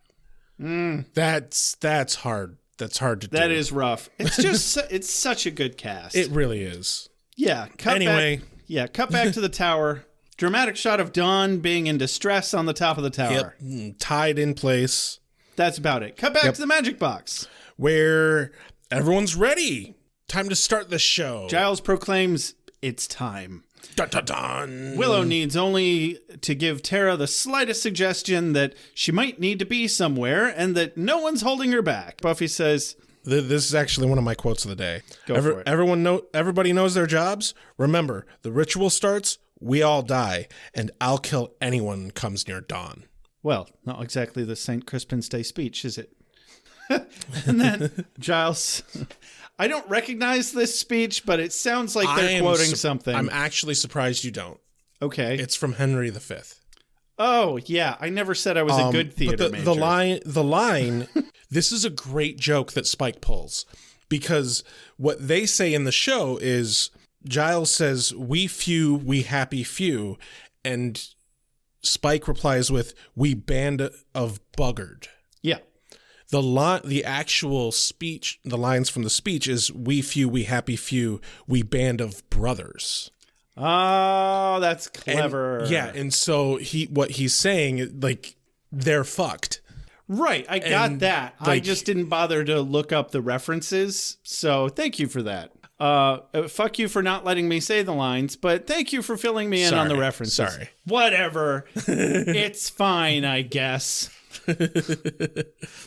That's hard. That's hard to do. That is rough. It's just, it's such a good cast. It really is. Yeah. Cut back to the tower. Dramatic shot of Dawn being in distress on the top of the tower. Yep. Tied in place. That's about it. Cut back to the magic box, where everyone's ready. Time to start the show. Giles proclaims it's time. Dun, dun, dun. Willow needs only to give Tara the slightest suggestion that she might need to be somewhere and that no one's holding her back. Buffy says, this is actually one of my quotes of the day. Go for it. Everybody knows their jobs. Remember, the ritual starts, we all die, and I'll kill anyone who comes near dawn. Well, not exactly the St. Crispin's Day speech, is it? And then Giles, I don't recognize this speech, but it sounds like they're quoting something. I'm actually surprised you don't. Okay. It's from Henry V. Oh, yeah. I never said I was a good theater major. The line, this is a great joke that Spike pulls, because what they say in the show is Giles says, we few, we happy few, and Spike replies with, we band of buggered. Yeah. The actual speech, the lines from the speech is, we few, we happy few, we band of brothers. Oh, that's clever. And so what he's saying, like, they're fucked. Right, I got that. I just didn't bother to look up the references, so thank you for that. Fuck you for not letting me say the lines, but thank you for filling me in on the references. Sorry. Whatever. It's fine, I guess.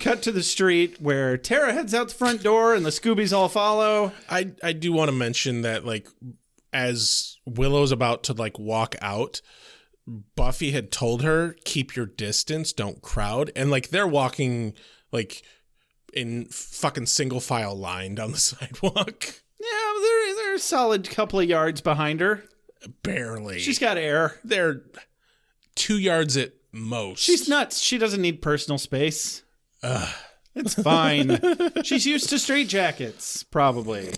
Cut to the street where Tara heads out the front door and the Scoobies all follow. I do want to mention that, like, as Willow's about to, like, walk out, Buffy had told her, keep your distance, don't crowd. And, like, they're walking, like, in fucking single file line down the sidewalk. Yeah, they're a solid couple of yards behind her. Barely. She's got air. They're 2 yards at most. She's nuts. She doesn't need personal space. It's fine. She's used to straitjackets, probably.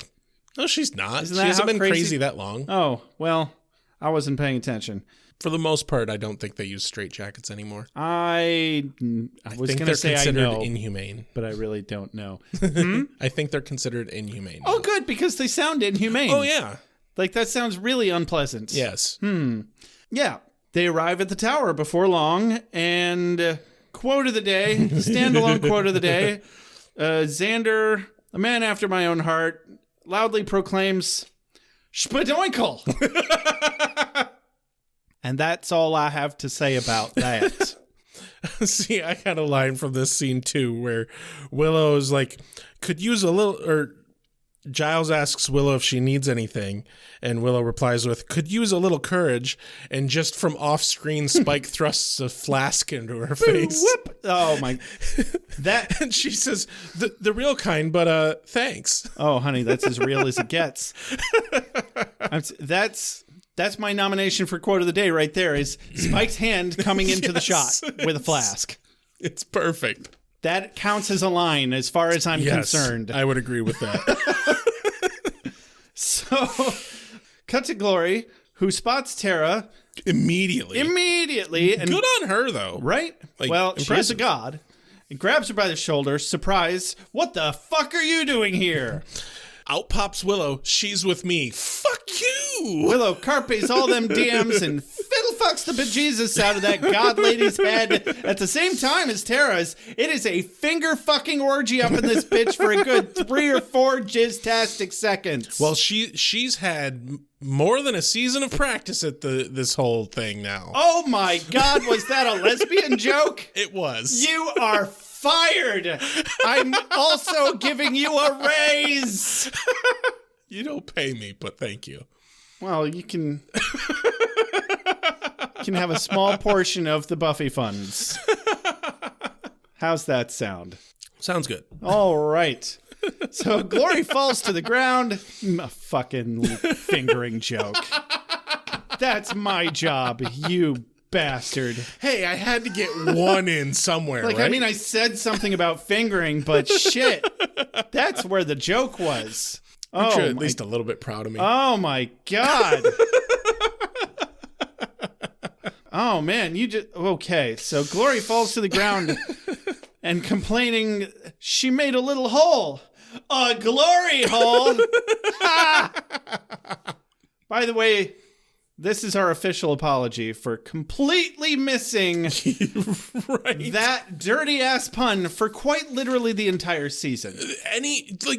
No, she's not. Isn't She that hasn't how been crazy that long. Oh, well, I wasn't paying attention. For the most part, I don't think they use straitjackets anymore. I was going to say I know, inhumane, but I really don't know. I think they're considered inhumane. Oh, good, because they sound inhumane. Oh, yeah. Like, that sounds really unpleasant. Yes. Yeah. They arrive at the tower before long, and quote of the day, standalone quote of the day, Xander, a man after my own heart, loudly proclaims, Spadoinkle! And that's all I have to say about that. See, I got a line from this scene too, where Willow's like, could use a little, or Giles asks Willow if she needs anything, and Willow replies with, could use a little courage, and just from off screen, Spike thrusts a flask into her face. Whoop! Oh my, that. And she says, the real kind, but thanks. Oh honey, that's as real as it gets. That's my nomination for quote of the day right there, is Spike's hand coming into the shot with a flask. It's perfect. That counts as a line as far as I'm concerned. I would agree with that. So, cut to Glory, who spots Tara immediately. And good on her, though. Right? Like, well, she is a impressive. god. And grabs her by the shoulder. Surprise. What the fuck are you doing here? Out pops Willow. She's with me. Fuck you. Willow carpes all them DMs and fiddle fucks the bejesus out of that god lady's head at the same time as Tara's. It is a finger fucking orgy up in this bitch for a good 3 or 4 jizz-tastic seconds. Well, she's had more than a season of practice at this whole thing now. Oh my god, was that a lesbian joke? It was. You are fired. I'm also giving you a raise. You don't pay me, but thank you. Well, you can have a small portion of the Buffy funds. How's that sound? Sounds good. All right. So Glory falls to the ground. A fucking fingering joke. That's my job, you bastard. Hey, I had to get one in somewhere, Like, right? I mean, I said something about fingering, but shit, that's where the joke was. Aren't you Oh, at least a little bit proud of me? oh my God. Oh man, you just okay. So Glory falls to the ground and complaining she made a little hole. A glory hole. Ha! By the way, this is our official apology for completely missing Right. that dirty ass pun for quite literally the entire season.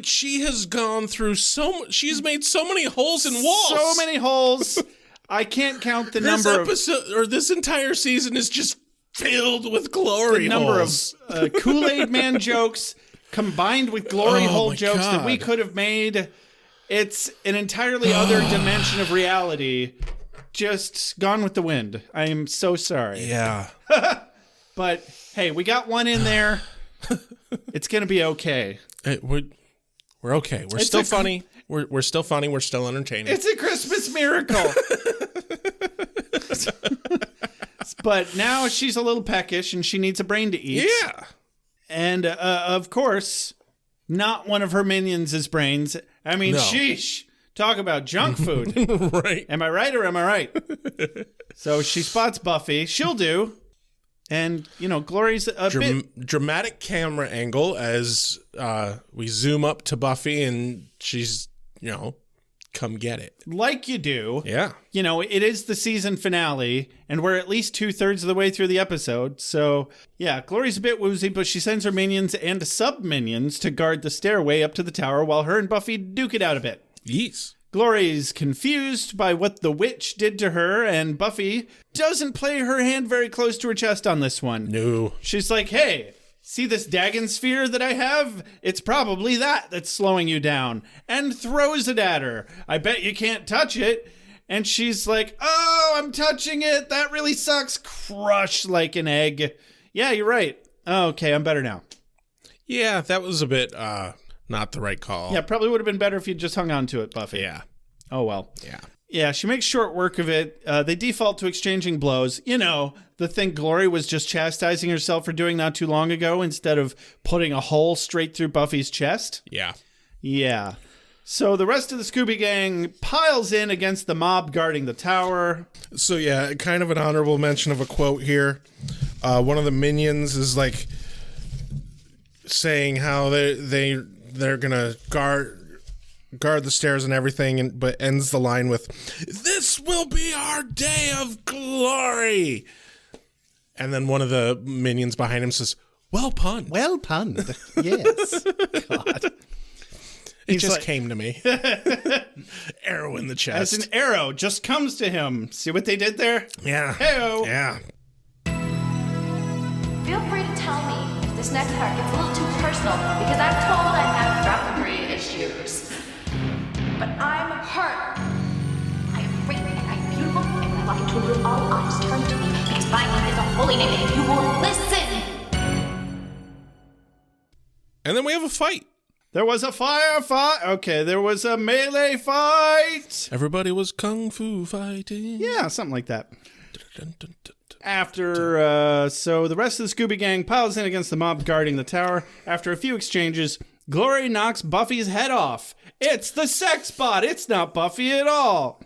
She has gone through she's made so many holes in walls. So many holes. I can't count the This number of episode, or this entire season is just filled with glory the number holes. of Kool-Aid Man jokes combined with glory Oh hole my jokes that we God. could have made. It's an entirely other dimension of reality, just gone with the wind. I am so sorry. Yeah. But hey, we got one in there. It's gonna be okay. We're okay. We're It's still a- funny. We're still funny. We're still entertaining. It's a Christmas miracle. But now she's a little peckish and she needs a brain to eat. Yeah. And of course, not one of her minions' brains. I mean, No. sheesh. Talk about junk food. Right. Am I right or am I right? So she spots Buffy. She'll do. And, Glory's a bit... Dramatic camera angle as we zoom up to Buffy and she's, come get it. Like you do. Yeah. It is the season finale, and we're at least 2/3 of the way through the episode. So, yeah, Glory's a bit woozy, but she sends her minions and sub-minions to guard the stairway up to the tower while her and Buffy duke it out a bit. Yes. Glory's confused by what the witch did to her, and Buffy doesn't play her hand very close to her chest on this one. No. She's like, hey, see this Dagon sphere that I have? It's probably that's slowing you down. And throws it at her. I bet you can't touch it. And she's like, oh, I'm touching it. That really sucks. Crush like an egg. Yeah, you're right. Oh, okay, I'm better now. Yeah, that was a bit not the right call. Yeah, probably would have been better if you'd just hung on to it, Buffy. Yeah. Oh, well. Yeah. Yeah, she makes short work of it. They default to exchanging blows. The thing Glory was just chastising herself for doing not too long ago instead of putting a hole straight through Buffy's chest. Yeah. Yeah. So the rest of the Scooby Gang piles in against the mob guarding the tower. So yeah, kind of an honorable mention of a quote here. One of the minions is like saying how they're gonna guard the stairs and everything, but ends the line with, "This will be our day of glory." And then one of the minions behind him says, "Well punned." Well punned. Yes. God. It He's just like- came to me. Arrow in the As chest. an arrow just comes to him. See what they did there? Yeah. Hey-o. Yeah. Feel free to tell me if this next part gets a little too personal, because I'm told I have drop-and-breed issues. But I'm hurt. I'm free and I'm beautiful, and my lucky twin will all eyes turn to me, because my name is a holy name, and you will listen. And then we have a fight. There was a firefight. Okay, there was a melee fight. Everybody was kung fu fighting. Yeah, something like that. Dun, dun, dun, dun. After, so the rest of the Scooby Gang piles in against the mob guarding the tower. After a few exchanges, Glory knocks Buffy's head off. It's the sex bot. It's not Buffy at all.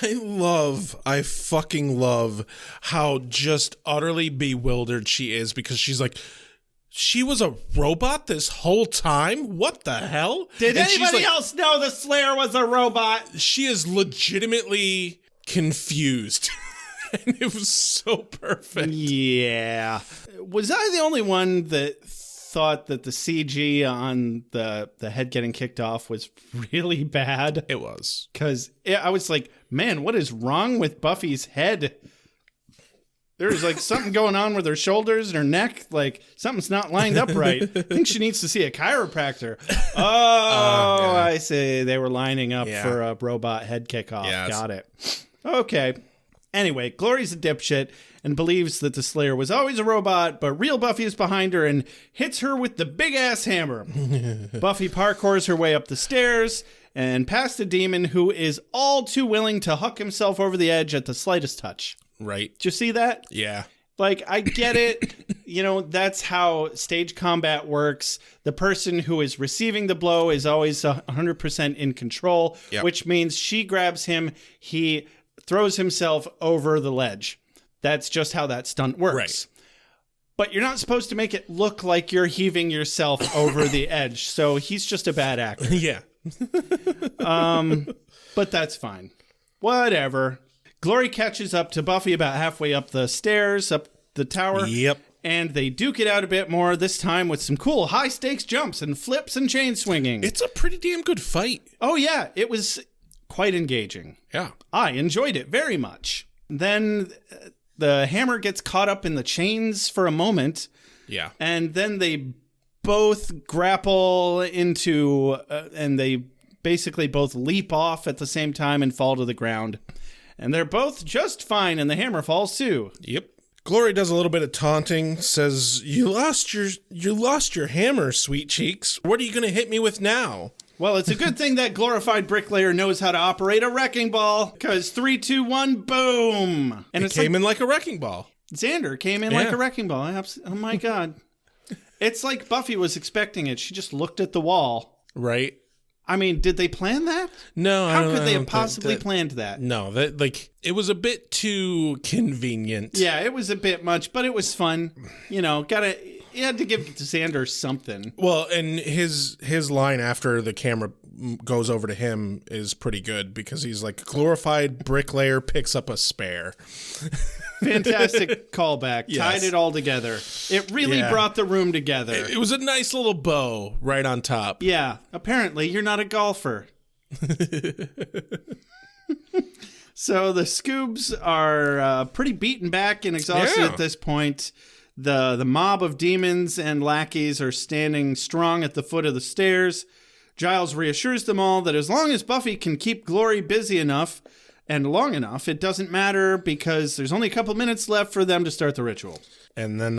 I fucking love how just utterly bewildered she is, because she's like, she was a robot this whole time? What the hell? Did And she's anybody like- else know the Slayer was a robot? She is legitimately confused. And it was so perfect. Yeah. Was I the only one that thought that the CG on the head getting kicked off was really bad? It was. Because I was like, man, what is wrong with Buffy's head? There's like something going on with her shoulders and her neck. Like something's not lined up right. I think she needs to see a chiropractor. Oh, yeah. I see. They were lining up Yeah. for a robot head kickoff. Yes. Got it. Okay. Anyway, Glory's a dipshit and believes that the Slayer was always a robot, but real Buffy is behind her and hits her with the big-ass hammer. Buffy parkours her way up the stairs and past a demon who is all too willing to huck himself over the edge at the slightest touch. Right. Did you see that? Yeah. Like, I get it. That's how stage combat works. The person who is receiving the blow is always 100% in control, Yep. which means she grabs him. He throws himself over the ledge. That's just how that stunt works. Right. But you're not supposed to make it look like you're heaving yourself over the edge. So he's just a bad actor. Yeah. But that's fine. Whatever. Glory catches up to Buffy about halfway up the stairs, up the tower. Yep. And they duke it out a bit more, this time with some cool high-stakes jumps and flips and chain swinging. It's a pretty damn good fight. Oh, yeah. It was quite engaging. Yeah. I enjoyed it very much. Then the hammer gets caught up in the chains for a moment. Yeah. And then they both grapple into, and they basically both leap off at the same time and fall to the ground. And they're both just fine, and the hammer falls too. Yep. Glory does a little bit of taunting, says, You lost your hammer, sweet cheeks. What are you going to hit me with now? Well, it's a good thing that glorified bricklayer knows how to operate a wrecking ball, because 3, 2, 1, boom! And It came in like a wrecking ball. Xander came in like a wrecking ball. Oh my God. It's like Buffy was expecting it. She just looked at the wall. Right. I mean, did they plan that? No, How could they have possibly planned that? No, it was a bit too convenient. Yeah, it was a bit much, but it was fun. You had to give Xander something. Well, and his line after the camera goes over to him is pretty good because he's like, glorified bricklayer picks up a spare. Fantastic callback. Yes. Tied it all together. It really brought the room together. It was a nice little bow right on top. Yeah, apparently you're not a golfer. So the Scoobs are pretty beaten back and exhausted at this point. The mob of demons and lackeys are standing strong at the foot of the stairs. Giles reassures them all that as long as Buffy can keep Glory busy enough and long enough, it doesn't matter because there's only a couple minutes left for them to start the ritual. And then,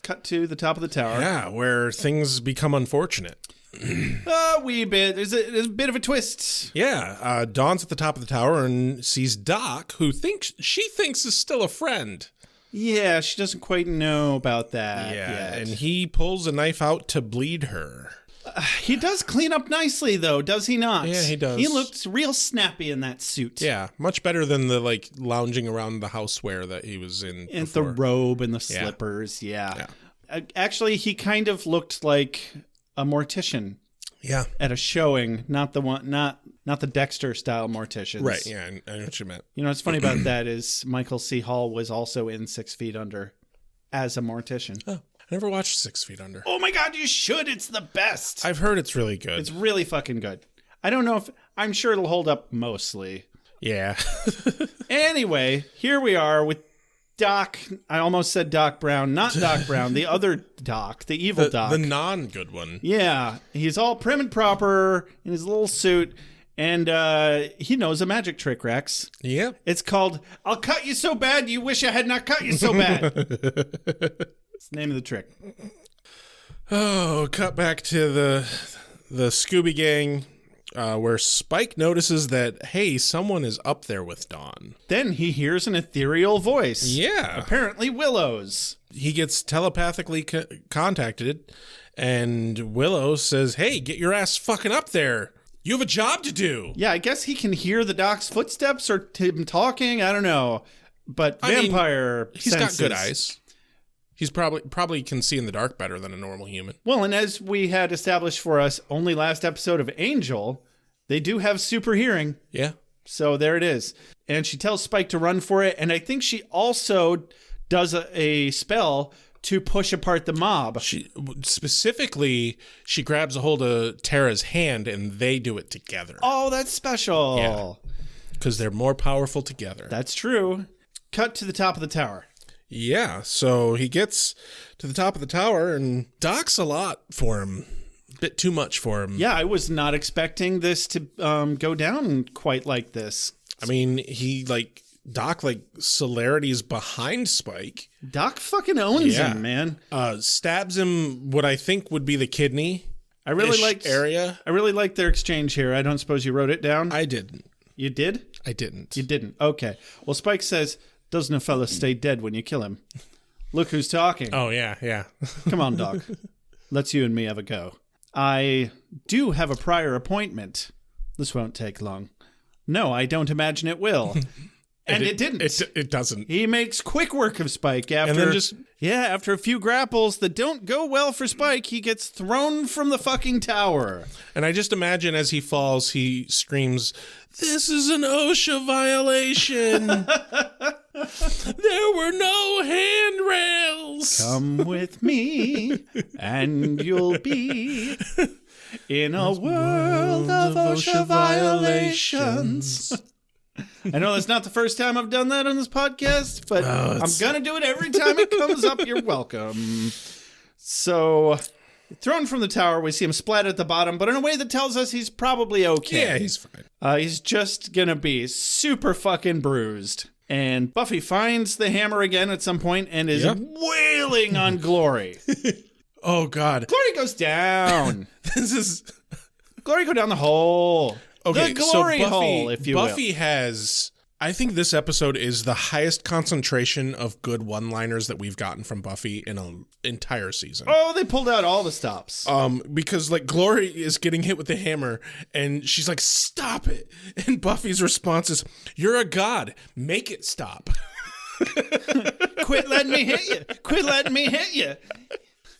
cut to the top of the tower. Yeah, where things become unfortunate. A wee bit. There's a bit of a twist. Yeah, Dawn's at the top of the tower and sees Doc, who she thinks is still a friend. Yeah, she doesn't quite know about that yet. And he pulls a knife out to bleed her. He does clean up nicely, though, does he not? Yeah, he does. He looked real snappy in that suit. Yeah, much better than the lounging around the houseware that he was in. And before. the robe and the slippers, yeah. Actually, he kind of looked like a mortician. Yeah. At a showing, not the Dexter style morticians. Right, yeah, I know what you meant. You know what's funny about that is Michael C. Hall was also in 6 Feet Under as a mortician. Oh, I never watched 6 Feet Under. Oh my God, you should. It's the best. I've heard it's really good. It's really fucking good. I don't know I'm sure it'll hold up mostly. Yeah. Anyway, here we are with Doc. I almost said Doc Brown, not Doc Brown, the other Doc, the evil Doc. The non-good one. Yeah, he's all prim and proper in his little suit, and he knows a magic trick, Rex. Yeah. It's called, I'll cut you so bad you wish I had not cut you so bad. It's the name of the trick. Oh, cut back to the Scooby Gang, where Spike notices that, hey, someone is up there with Dawn. Then he hears an ethereal voice. Yeah. Apparently Willow's. He gets telepathically contacted, and Willow says, hey, get your ass fucking up there. You have a job to do. Yeah, I guess he can hear the Doc's footsteps or him talking. I don't know. But vampire he's senses. got good eyes. He's probably can see in the dark better than a normal human. Well, and as we had established for us only last episode of Angel, they do have super hearing. Yeah. So there it is. And she tells Spike to run for it. And I think she also does a spell to push apart the mob. She grabs a hold of Tara's hand and they do it together. Oh, that's special. Yeah. Because they're more powerful together. That's true. Cut to the top of the tower. Yeah, so he gets to the top of the tower and Doc's a lot for him. A bit too much for him. Yeah, I was not expecting this to go down quite like this. I mean, Doc, celerity's behind Spike. Doc fucking owns him, man. Stabs him what I think would be the kidney. I really liked their exchange here. I don't suppose you wrote it down? I didn't. You did? I didn't. You didn't. Okay. Well, Spike says, Doesn't a fella stay dead when you kill him? Look who's talking. Oh, yeah. Come on, Doc. Let's you and me have a go. I do have a prior appointment. This won't take long. No, I don't imagine it will. And it didn't. It doesn't. He makes quick work of Spike after after a few grapples that don't go well for Spike, he gets thrown from the fucking tower. And I just imagine as he falls, he screams, "This is an OSHA violation. There were no handrails." Come with me and you'll be in a world of OSHA violations. I know that's not the first time I've done that on this podcast, but I'm going to do it every time it comes up. You're welcome. So, thrown from the tower, we see him splat at the bottom, but in a way that tells us he's probably okay. Yeah, he's fine. He's just going to be super fucking bruised. And Buffy finds the hammer again at some point and is wailing on Glory. Oh, God. Glory goes down. Glory go down the hole. Okay, the glory so hole, if you Buffy will. has... I think this episode is the highest concentration of good one-liners that we've gotten from Buffy in an entire season. Oh, they pulled out all the stops. Because, like, Glory is getting hit with the hammer, and she's like, "Stop it!" And Buffy's response is, "You're a god. Make it stop." Quit letting me hit you. Quit letting me hit you.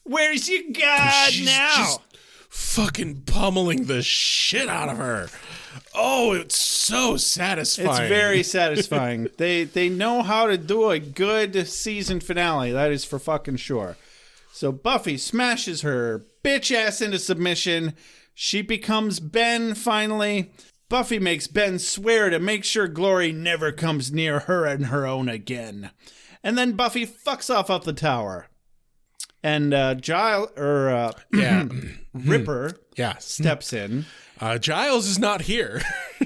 Where's your god She's now? just fucking pummeling the shit out of her. Oh, it's so satisfying. It's very satisfying. They know how to do a good season finale. That is for fucking sure. So Buffy smashes her bitch ass into submission. She becomes Ben finally. Buffy makes Ben swear to make sure Glory never comes near her and her own again. And then Buffy fucks off up the tower. And Ripper steps in. Giles is not here.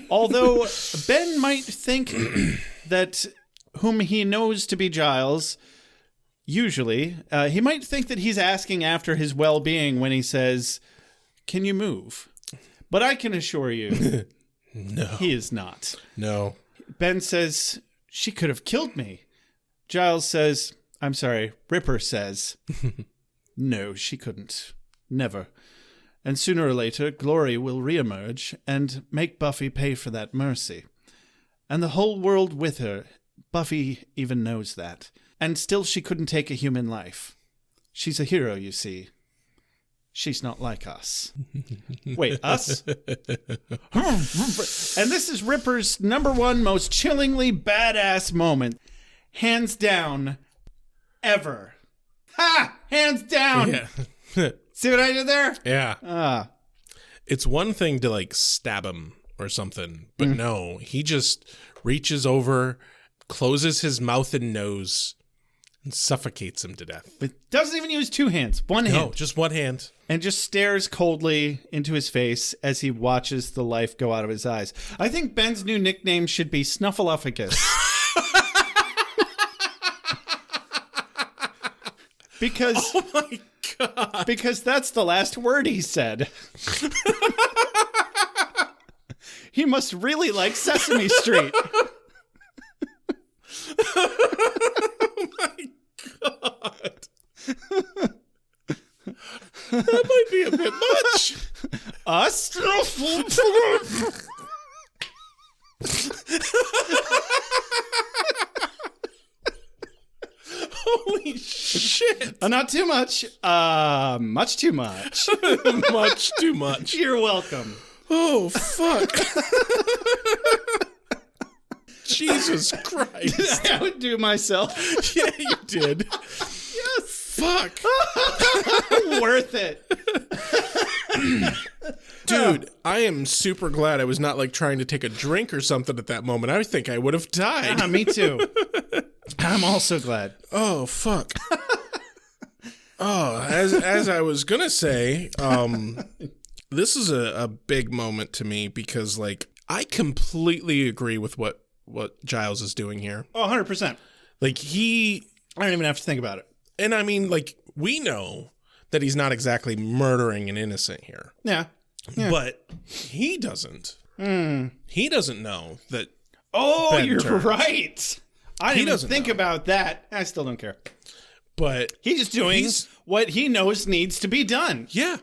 Although Ben might think that whom he knows to be Giles, usually, he might think that he's asking after his well-being when he says, "Can you move?" But I can assure you, No. he is not. No. Ben says, "She could have killed me." Giles says, I'm sorry, Ripper says, "No, she couldn't. Never. And sooner or later, Glory will reemerge and make Buffy pay for that mercy. And the whole world with her. Buffy even knows that. And still she couldn't take a human life. She's a hero, you see. She's not like us." Wait, us? And this is Ripper's number one most chillingly badass moment. Hands down, ever. Ha! Hands down! Yeah. See what I did there? Yeah. It's one thing to, like, stab him or something, but no, he just reaches over, closes his mouth and nose, and suffocates him to death. But doesn't even use two hands. One hand. No, just one hand. And just stares coldly into his face as he watches the life go out of his eyes. I think Ben's new nickname should be Snuffleupagus. Because, oh my God. Because that's the last word he said. He must really like Sesame Street. Oh my God. That might be a bit much. Us? Holy shit. Not too much. Much too much. Much too much. You're welcome. Oh, fuck. Jesus Christ. Did I outdo myself? Yeah, you did. Yes. Fuck. Worth it. Dude, I am super glad I was not, like, trying to take a drink or something at that moment. I think I would have died. Yeah, me too. I'm also glad. Oh, fuck. Oh, as I was gonna say, this is a big moment to me because, like, I completely agree with what Giles is doing here. Oh, 100%. Like, I don't even have to think about it. And I mean, like, we know that he's not exactly murdering an innocent here. Yeah. But he doesn't. He doesn't know that. Oh, Ben you're turns. right. I He didn't even doesn't think know. about that. I still don't care. But He's just doing what he knows needs to be done. yeah,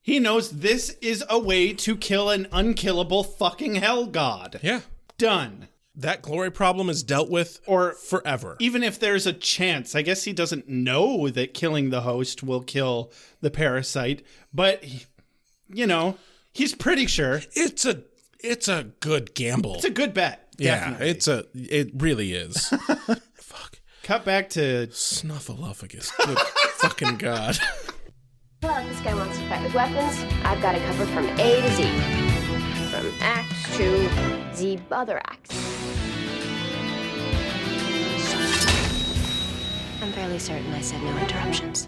He knows this is a way to kill an unkillable fucking hell god. yeah. Done. That glory problem is dealt with Or forever. even if there's a chance, I guess he doesn't know that killing the host will kill the parasite, but he's pretty sure. It's a good gamble. It's a good bet. Yeah, Definitely. it really is. Fuck. Cut back to Snuffleupagus. Good fucking God. Well, if this guy wants to fight with weapons, I've got it covered from A to Z. From axe to the other axe. I'm fairly certain I said no interruptions.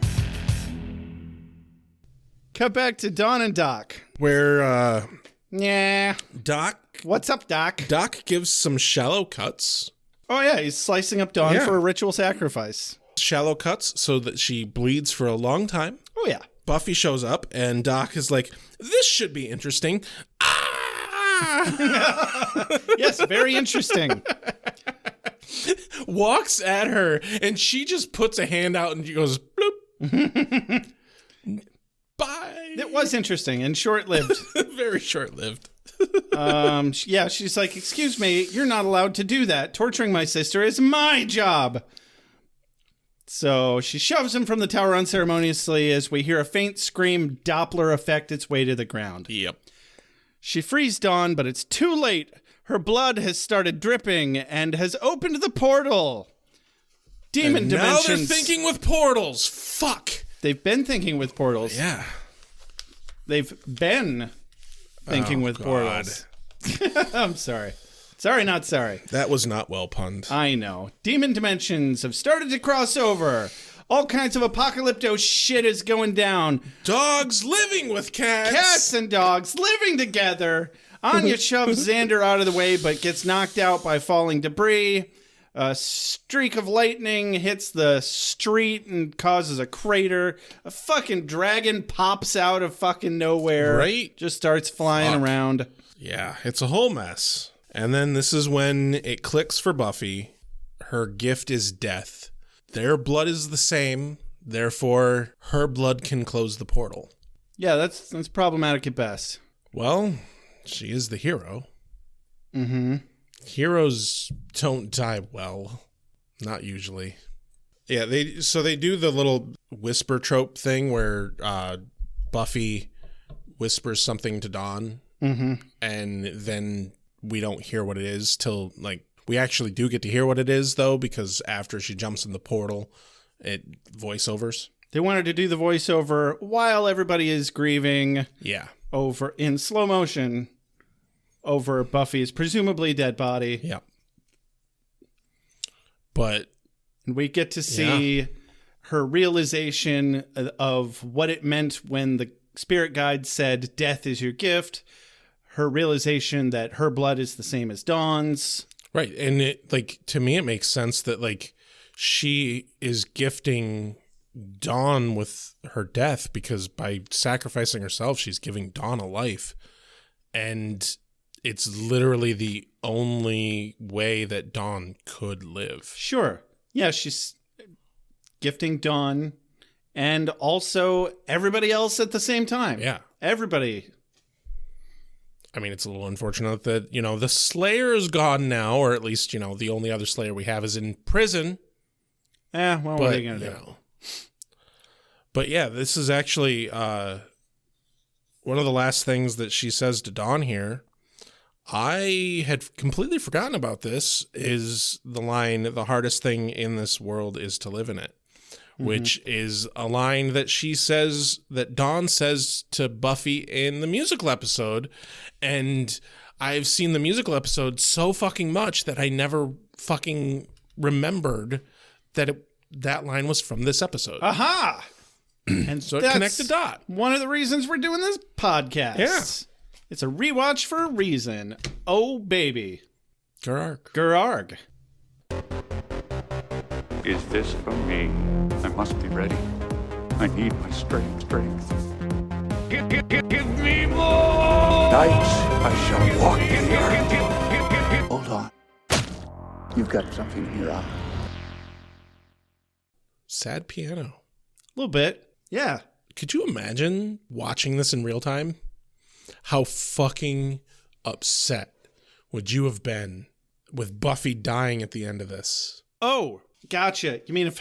cut back to Dawn and Doc. Where Yeah. Doc What's up, Doc? gives some shallow cuts. Oh yeah, he's slicing up Dawn Yeah. for a ritual sacrifice. Shallow cuts so that she bleeds for a long time. Oh yeah. Buffy shows up and Doc is like, this should be interesting. Yes, very interesting. Walks at her and she just puts a hand out and she goes, bloop. Bye. It was interesting and short-lived. Very short-lived. Yeah, she's like, excuse me, you're not allowed to do that. Torturing my sister is my job. So she shoves him from the tower unceremoniously as we hear a faint scream Doppler affect its way to the ground. Yep. She frees Dawn, but it's too late. Her blood has started dripping and has opened the portal. Demon And now dimensions. they're thinking with portals. Fuck. They've been thinking with portals. Yeah. They've been thinking with portals. I'm sorry. Sorry, not sorry. That was not well punned. I know. Demon dimensions have started to cross over. All kinds of apocalypto shit is going down. Dogs living with cats. Cats and dogs living together. Anya shoves Xander out of the way, but gets knocked out by falling debris. A streak of lightning hits the street and causes a crater. A fucking dragon pops out of fucking nowhere. Right? Just starts flying Fuck. around. Yeah, it's a whole mess. And then this is when it clicks for Buffy. Her gift is death. Their blood is the same, therefore her blood can close the portal. Yeah, that's problematic at best. Well, she is the hero. Mm-hmm. Heroes don't die well. Not usually. Yeah, they do the little whisper trope thing where Buffy whispers something to Dawn, and then we don't hear what it is till, like, we actually do get to hear what it is, though, because after she jumps in the portal, it voiceovers. They wanted to do the voiceover while everybody is grieving Yeah. over in slow motion over Buffy's presumably dead body. Yeah. But And we get to see her realization of what it meant when the spirit guide said, death is your gift. Her realization that her blood is the same as Dawn's. right, and it, like, to me it makes sense that, like, she is gifting Dawn with her death because by sacrificing herself she's giving Dawn a life, and it's literally the only way that Dawn could live. Sure. Yeah, she's gifting Dawn and also everybody else at the same time. Yeah. Everybody. I mean, it's a little unfortunate that, you know, the Slayer is gone now, or at least, you know, the only other Slayer we have is in prison. Well, what are you going to you do? know. But yeah, this is actually one of the last things that she says to Dawn here. I had completely forgotten about this, is the line, the hardest thing in this world is to live in it, which is a line that she says, that Dawn says to Buffy in the musical episode. And I've seen the musical episode so fucking much that I never fucking remembered that that line was from this episode. Aha! And So it that's connected dot. one of the reasons we're doing this podcast. Yeah. It's a rewatch for a reason. Oh, baby. Gerarg. Gerarg. Is this for me? I must be ready. I need my strength. Give me more! Night, I shall walk in the earth. Hold on. You've got something in your eye. Sad piano. A little bit. Yeah. Could you imagine watching this in real time? How fucking upset would you have been with Buffy dying at the end of this? Oh, gotcha. You mean if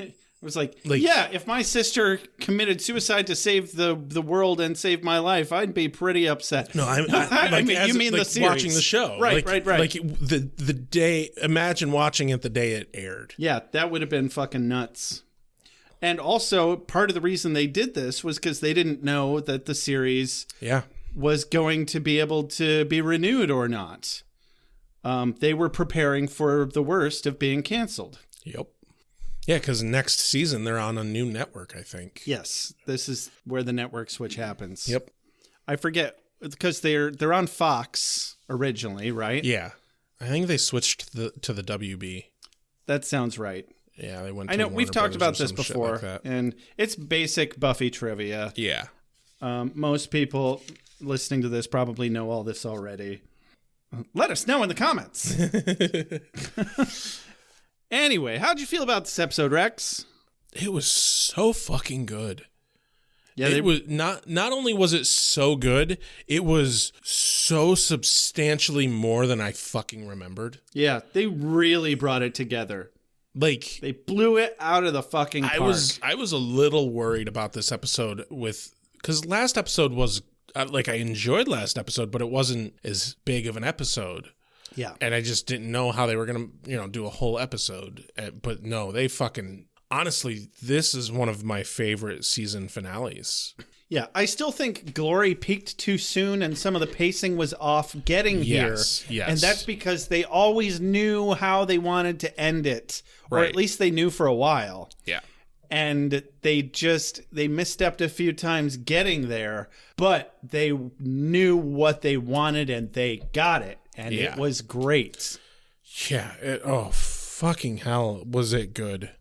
it was like, yeah, if my sister committed suicide to save the world and save my life, I'd be pretty upset. No, I mean, you mean like the series. watching the show. Right. Like the day, imagine watching it the day it aired. Yeah, that would have been fucking nuts. And also, part of the reason they did this was because they didn't know that the series was going to be able to be renewed or not. They were preparing for the worst of being canceled. Yep. Yeah, because next season they're on a new network, I think. Yes, this is where the network switch happens. Yep. I forget, because they're on Fox originally, right? Yeah. I think they switched to the WB. That sounds right. Yeah, they went. I know Warner we've talked about Brothers this or some before, shit like that. and it's basic Buffy trivia. Yeah. Most people listening to this probably know all this already. Let us know in the comments. Anyway, how'd you feel about this episode, Rex? It was so fucking good. Yeah, it was not only was it so good, it was so substantially more than I fucking remembered. Yeah, they really brought it together. Like, they blew it out of the fucking park. I was a little worried about this episode because last episode was I enjoyed last episode, but it wasn't as big of an episode. Yeah. And I just didn't know how they were going to, do a whole episode. But no, they fucking, honestly, this is one of my favorite season finales. Yeah, I still think Glory peaked too soon and some of the pacing was off getting here. Yes. And that's because they always knew how they wanted to end it. Or Right. at least they knew for a while. Yeah. And they misstepped a few times getting there, but they knew what they wanted and they got it. And it was great. Yeah. Fucking hell, was it good.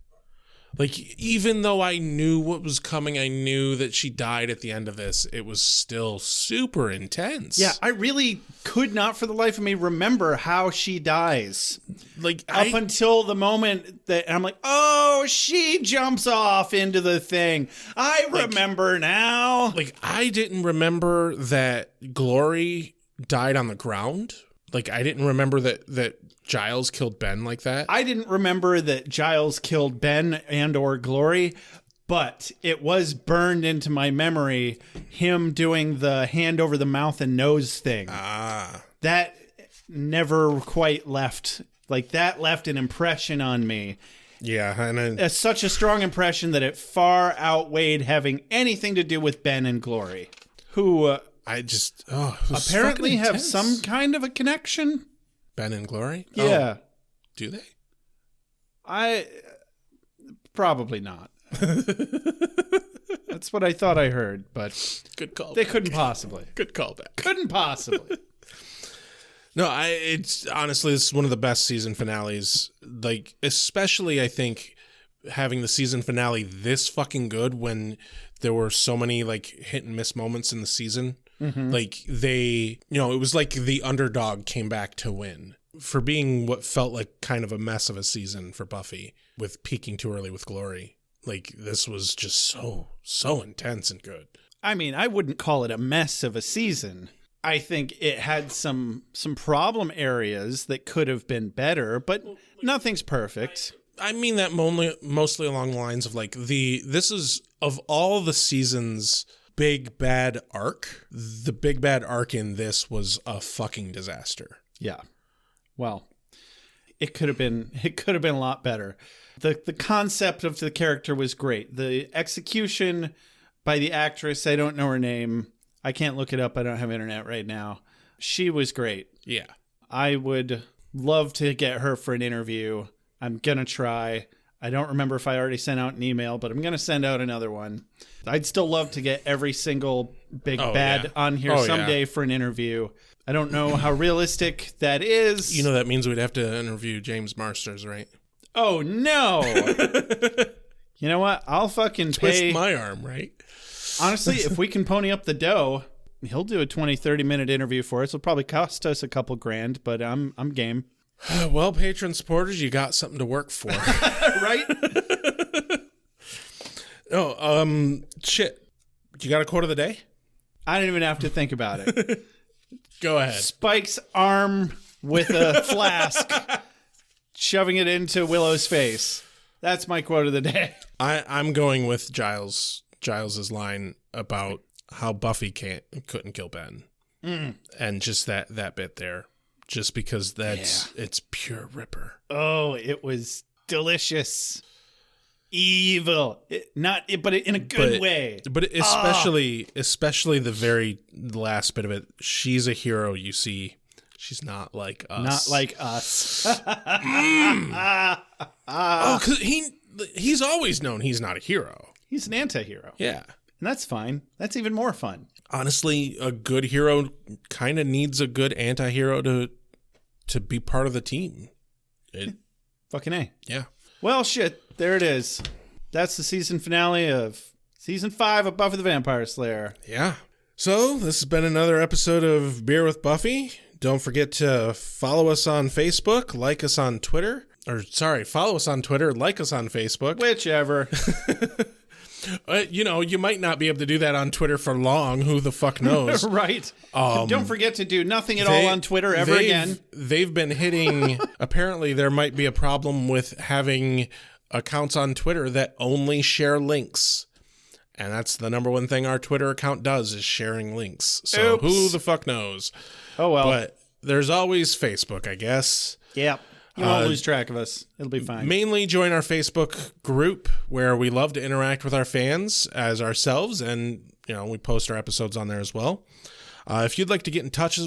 Like, even though I knew what was coming, I knew that she died at the end of this, it was still super intense. Yeah, I really could not for the life of me remember how she dies. Like, up until the moment that I'm like, oh, she jumps off into the thing. I remember now. Like, I didn't remember that Glory died on the ground. Like, I didn't remember that Giles killed Ben like that. I didn't remember that Giles killed Ben and or Glory, but it was burned into my memory, him doing the hand over the mouth and nose thing. That never quite left. Like, that left an impression on me. Yeah, and such a strong impression that it far outweighed having anything to do with Ben and Glory, who apparently have some kind of a connection. Ben and Glory? Yeah. Oh, do they? Probably not. That's what I thought I heard, but good call. They couldn't possibly. Good callback. Couldn't possibly. No, it's honestly, this is one of the best season finales. Like, especially I think having the season finale this fucking good when there were so many like hit and miss moments in the season. Mm-hmm. Like it was like the underdog came back to win for being what felt like kind of a mess of a season for Buffy with peaking too early with Glory. Like, this was just so intense and good. I mean, I wouldn't call it a mess of a season. I think it had some problem areas that could have been better, but nothing's perfect. I mean that mostly along the lines of like this is of all the seasons big bad arc, the big bad arc in this was a fucking disaster. Yeah. Well, it could have been a lot better. The concept of the character was great. The execution by the actress, I don't know her name. I can't look it up. I don't have internet right now. She was great. Yeah. I would love to get her for an interview. I'm going to try. I don't remember if I already sent out an email, but I'm going to send out another one. I'd still love to get every single big bad on here someday for an interview. I don't know how realistic that is. You know, that means we'd have to interview James Marsters, right? Oh, no. You know what? I'll fucking twist my arm, right? Honestly, if we can pony up the dough, he'll do a 20, 30-minute interview for us. It'll probably cost us a couple grand, but I'm game. Well, patron supporters, you got something to work for. Right? Oh, shit. You got a quote of the day? I don't even have to think about it. Go ahead. Spike's arm with a flask, shoving it into Willow's face. That's my quote of the day. I'm going with Giles's line about how Buffy couldn't kill Ben. And just that bit there. Just because it's pure Ripper. Oh, it was delicious. Evil. But in a good way. But especially the very last bit of it. She's a hero, you see. She's not like us. Not like us. Oh, because he's always known he's not a hero. He's an anti-hero. Yeah. And that's fine. That's even more fun. Honestly, a good hero kind of needs a good anti-hero to be part of the team. Fucking A. Yeah. Well, shit. There it is. That's the season finale of season 5 of Buffy the Vampire Slayer. Yeah. So, this has been another episode of Beer with Buffy. Don't forget to follow us on Facebook, like us on Twitter. Follow us on Twitter, like us on Facebook. Whichever. You might not be able to do that on Twitter for long. Who the fuck knows? Right. Don't forget to do nothing at all on Twitter ever again. They've been hitting... Apparently, there might be a problem with having accounts on Twitter that only share links. And that's the number one thing our Twitter account does, is sharing links. So Oops. Who the fuck knows? Oh, well. But there's always Facebook, I guess. Yep. You won't lose track of us. It'll be fine. Mainly join our Facebook group, where we love to interact with our fans as ourselves, and we post our episodes on there as well. If you'd like to get in touch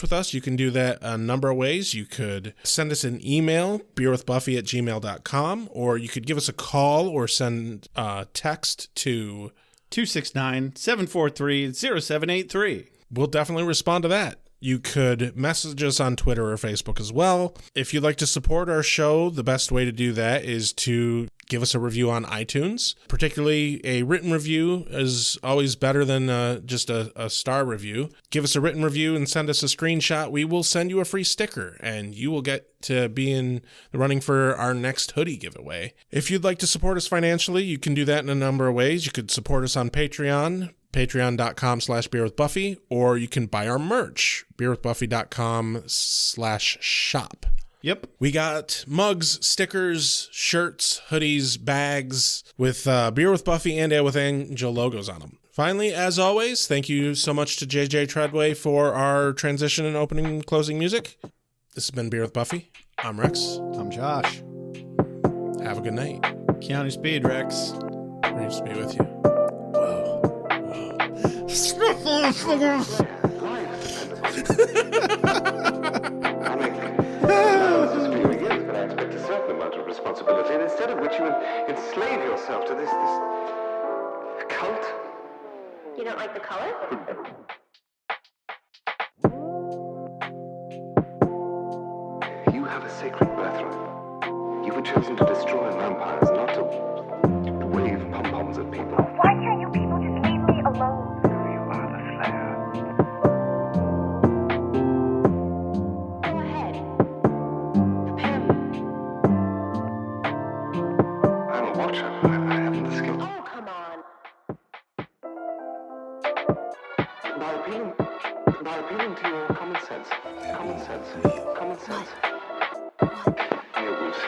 with us, you can do that a number of ways. You could send us an email, beerwithbuffy@gmail.com, or you could give us a call or send a text to 269-743-0783. We'll definitely respond to that. You could message us on Twitter or Facebook as well. If you'd like to support our show, the best way to do that is to give us a review on iTunes. Particularly, a written review is always better than just a star review. Give us a written review and send us a screenshot. We will send you a free sticker, and you will get to be in the running for our next hoodie giveaway. If you'd like to support us financially, you can do that in a number of ways. You could support us on Patreon, patreon.com/beerwithbuffy, or you can buy our merch, beerwithbuffy.com/shop. Yep. We got mugs, stickers, shirts, hoodies, bags with Beer with Buffy and Ale with Angel logos on them. Finally, as always, thank you so much to JJ Treadway for our transition and opening and closing music. This has been Beer with Buffy. I'm Rex. I'm Josh. Have a good night. County Speed, Rex. Great to be with you. Responsibility, and instead of which you enslave yourself to this cult. You don't like the color? You have a sacred birthright. You were chosen to destroy vampires, not to wave pom-poms at people. Why can't you people just leave me alone? You are the Slayer. Go ahead. Prepare me. I'm a watcher. I haven't the skill. Oh, come on. By appealing to your common sense. Werewolves,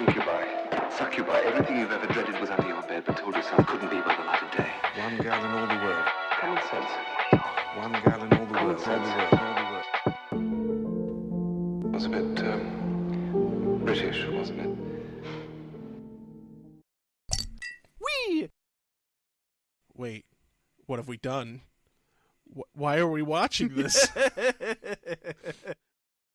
incubi, succubi, everything you've ever dreaded was under your bed, but told yourself couldn't be by the light of day. One girl in all the world. Common sense. One girl in all the world. It was a bit, British, wasn't it? Wait, what have we done? Why are we watching this?